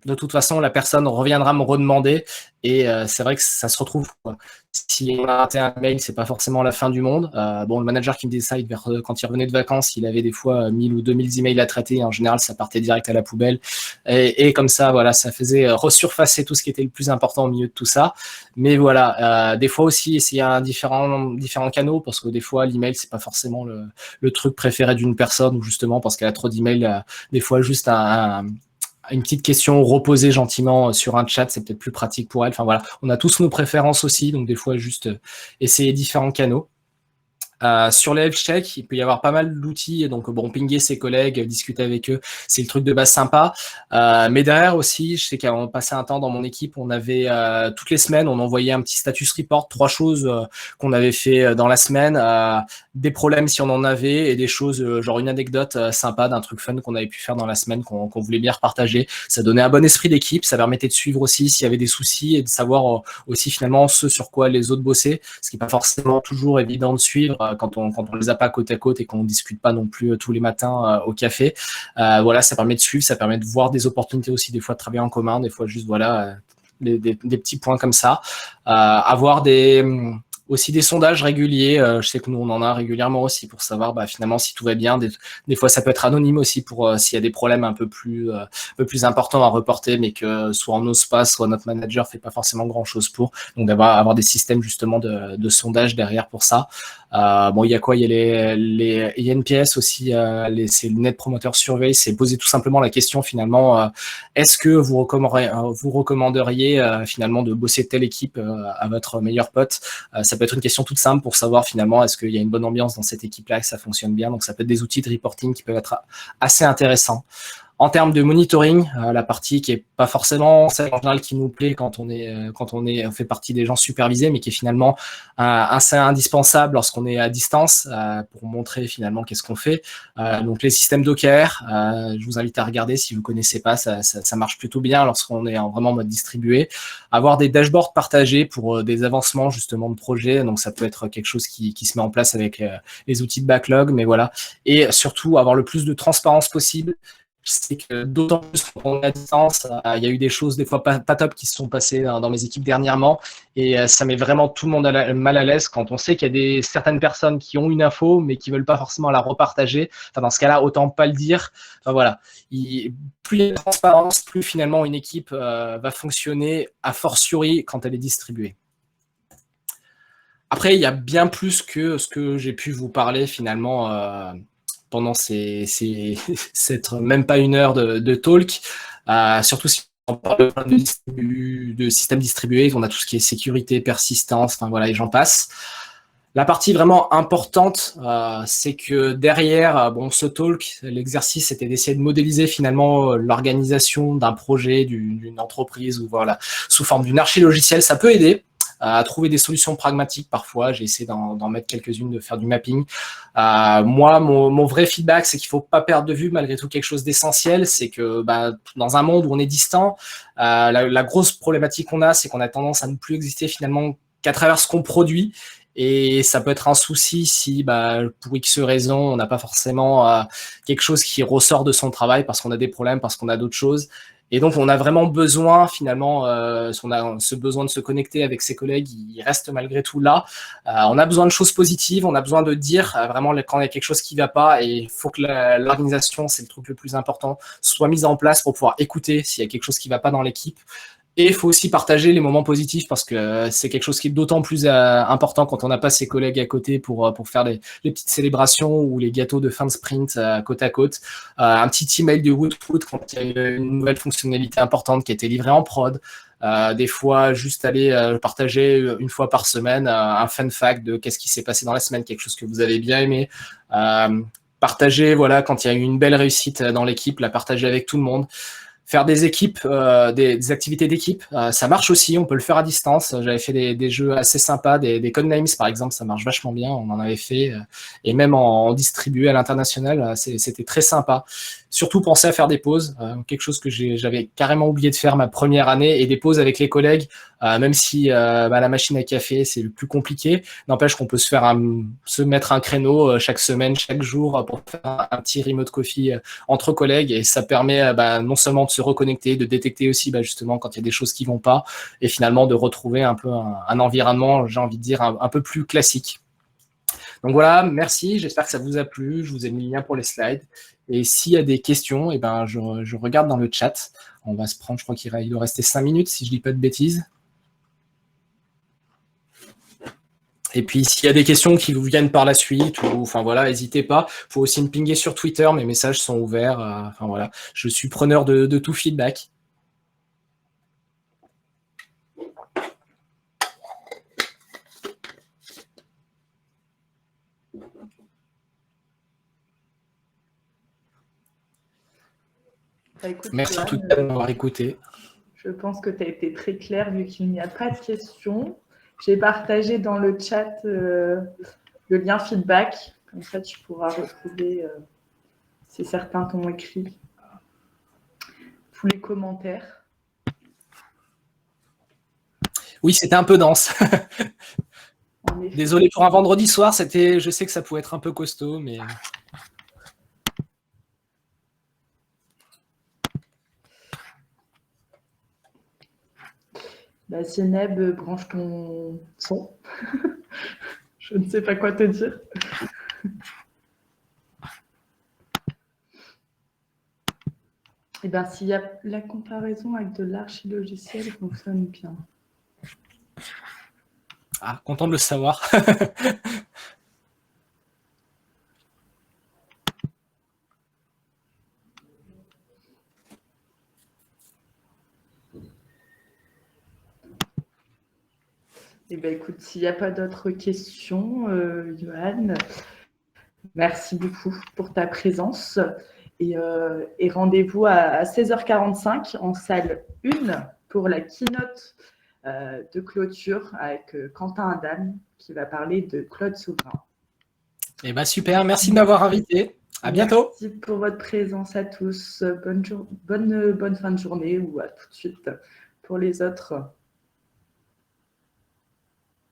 de toute façon, la personne reviendra me redemander, et c'est vrai que ça se retrouve, quoi. Si on a raté un mail, c'est pas forcément la fin du monde. Le manager qui me disait ça, quand il revenait de vacances, il avait des fois 1000 ou 2000 emails à traiter. En général, ça partait direct à la poubelle. Et comme ça, voilà, ça faisait resurfacer tout ce qui était le plus important au milieu de tout ça. Mais voilà, des fois aussi, essayer différents canaux, parce que des fois, l'email, c'est pas forcément le truc préféré d'une personne, ou justement parce qu'elle a trop d'emails, des fois juste un une petite question reposée gentiment sur un chat, c'est peut-être plus pratique pour elle. Enfin voilà, on a tous nos préférences aussi, donc des fois juste essayer différents canaux. Sur les health checks, il peut y avoir pas mal d'outils, donc bon, pinguer ses collègues, discuter avec eux, c'est le truc de base sympa. Mais derrière aussi, je sais qu'avant passé un temps dans mon équipe, on avait toutes les semaines, on envoyait un petit status report, 3 choses qu'on avait fait dans la semaine, des problèmes si on en avait, et des choses genre une anecdote sympa d'un truc fun qu'on avait pu faire dans la semaine qu'on voulait bien repartager. Ça donnait un bon esprit d'équipe, ça permettait de suivre aussi s'il y avait des soucis et de savoir aussi finalement ce sur quoi les autres bossaient, ce qui n'est pas forcément toujours évident de suivre quand on les a pas côte à côte et qu'on discute pas non plus tous les matins au café. Voilà, ça permet de suivre, ça permet de voir des opportunités aussi, des fois de travailler en commun, des fois juste voilà des petits points comme ça. Avoir aussi des sondages réguliers. Je sais que nous, on en a régulièrement aussi pour savoir finalement si tout va bien. Des fois, ça peut être anonyme aussi pour s'il y a des problèmes un peu plus importants à reporter, mais que soit on n'ose pas, soit notre manager fait pas forcément grand-chose pour. Donc, avoir des systèmes justement de sondage derrière pour ça. Bon, il y a quoi? Il y a les NPS aussi, c'est le Net Promoter Survey. C'est poser tout simplement la question finalement, est-ce que vous recommanderiez finalement de bosser telle équipe à votre meilleur pote? Ça peut être une question toute simple pour savoir finalement est-ce qu'il y a une bonne ambiance dans cette équipe-là, que ça fonctionne bien. Donc ça peut être des outils de reporting qui peuvent être assez intéressants. En termes de monitoring, la partie qui est pas forcément celle en général qui nous plaît quand on fait partie des gens supervisés, mais qui est finalement assez indispensable lorsqu'on est à distance pour montrer finalement qu'est-ce qu'on fait. Donc les systèmes d'OKR, je vous invite à regarder si vous connaissez pas, ça marche plutôt bien lorsqu'on est vraiment en mode distribué. Avoir des dashboards partagés pour des avancements justement de projet, donc ça peut être quelque chose qui se met en place avec les outils de backlog, mais voilà. Et surtout avoir le plus de transparence possible. Je sais que d'autant plus quand on est à distance, il y a eu des choses des fois pas top qui se sont passées dans mes équipes dernièrement, et ça met vraiment tout le monde mal à l'aise quand on sait qu'il y a certaines personnes qui ont une info mais qui veulent pas forcément la repartager. Enfin, dans ce cas-là, autant pas le dire. Enfin voilà, plus il y a de transparence, plus finalement une équipe va fonctionner a fortiori quand elle est distribuée. Après, il y a bien plus que ce que j'ai pu vous parler finalement pendant cette même pas une heure de talk, surtout si on parle de système distribué, on a tout ce qui est sécurité, persistance, enfin voilà, et j'en passe. La partie vraiment importante, c'est que derrière ce talk, l'exercice était d'essayer de modéliser finalement l'organisation d'un projet, d'une entreprise, ou voilà, sous forme d'une archi-logicielle. Ça peut aider à trouver des solutions pragmatiques parfois. J'ai essayé d'en mettre quelques-unes, de faire du mapping. Moi, mon vrai feedback, c'est qu'il ne faut pas perdre de vue malgré tout quelque chose d'essentiel. C'est que dans un monde où on est distant, la grosse problématique qu'on a, c'est qu'on a tendance à ne plus exister finalement qu'à travers ce qu'on produit. Et ça peut être un souci si, pour X raisons, on n'a pas forcément quelque chose qui ressort de son travail parce qu'on a des problèmes, parce qu'on a d'autres choses. Et donc, on a vraiment besoin, finalement, on a ce besoin de se connecter avec ses collègues, il reste malgré tout là. On a besoin de choses positives, on a besoin de dire vraiment quand il y a quelque chose qui ne va pas, et il faut que l'organisation, c'est le truc le plus important, soit mise en place pour pouvoir écouter s'il y a quelque chose qui ne va pas dans l'équipe. Et il faut aussi partager les moments positifs parce que c'est quelque chose qui est d'autant plus important quand on n'a pas ses collègues à côté pour faire les petites célébrations ou les gâteaux de fin de sprint côte à côte. Un petit email de Woodfoot quand il y a une nouvelle fonctionnalité importante qui a été livrée en prod. Des fois, juste aller partager une fois par semaine un fun fact de qu'est-ce qui s'est passé dans la semaine, quelque chose que vous avez bien aimé. Partager, voilà, quand il y a eu une belle réussite dans l'équipe, la partager avec tout le monde. Faire des équipes, des activités d'équipe, ça marche aussi, on peut le faire à distance. J'avais fait des jeux assez sympas, des codenames par exemple, ça marche vachement bien, on en avait fait, et même en distribué à l'international, c'était très sympa. Surtout penser à faire des pauses, quelque chose que j'avais carrément oublié de faire ma première année, et des pauses avec les collègues, même si la machine à café c'est le plus compliqué, n'empêche qu'on peut se mettre un créneau chaque semaine, chaque jour pour faire un petit remote coffee entre collègues, et ça permet non seulement de se reconnecter, de détecter aussi justement quand il y a des choses qui vont pas, et finalement de retrouver un peu un environnement, j'ai envie de dire, un peu plus classique. Donc voilà, merci, j'espère que ça vous a plu, je vous ai mis le lien pour les slides, et s'il y a des questions, je regarde dans le chat. On va se prendre, je crois qu'il doit rester 5 minutes si je dis pas de bêtises. Et puis, s'il y a des questions qui vous viennent par la suite, ou enfin voilà, n'hésitez pas. Vous pouvez aussi me pinguer sur Twitter, mes messages sont ouverts. Enfin voilà, je suis preneur de tout feedback. Bah, écoute, Merci Johan, en tout cas de m'avoir écouté. Je pense que tu as été très clair vu qu'il n'y a pas de questions. J'ai partagé dans le chat le lien feedback. Comme ça, tu pourras retrouver, si certains t'ont écrit, tous les commentaires. Oui, c'était un peu dense. Désolé pour un vendredi soir, je sais que ça pouvait être un peu costaud, mais... Bah, Zineb, branche ton son. Je ne sais pas quoi te dire. Et bien, s'il y a la comparaison avec de l'archilogiciel fonctionne bien. Ah, content de le savoir. Eh bien, écoute, s'il n'y a pas d'autres questions, Johan, merci beaucoup pour ta présence. Et rendez-vous à 16h45 en salle 1 pour la keynote de clôture avec Quentin Adam qui va parler de Claude Souverain. Eh bien, super, merci de m'avoir invité. À bientôt. Merci pour votre présence à tous. Bonne fin de journée ou à tout de suite pour les autres.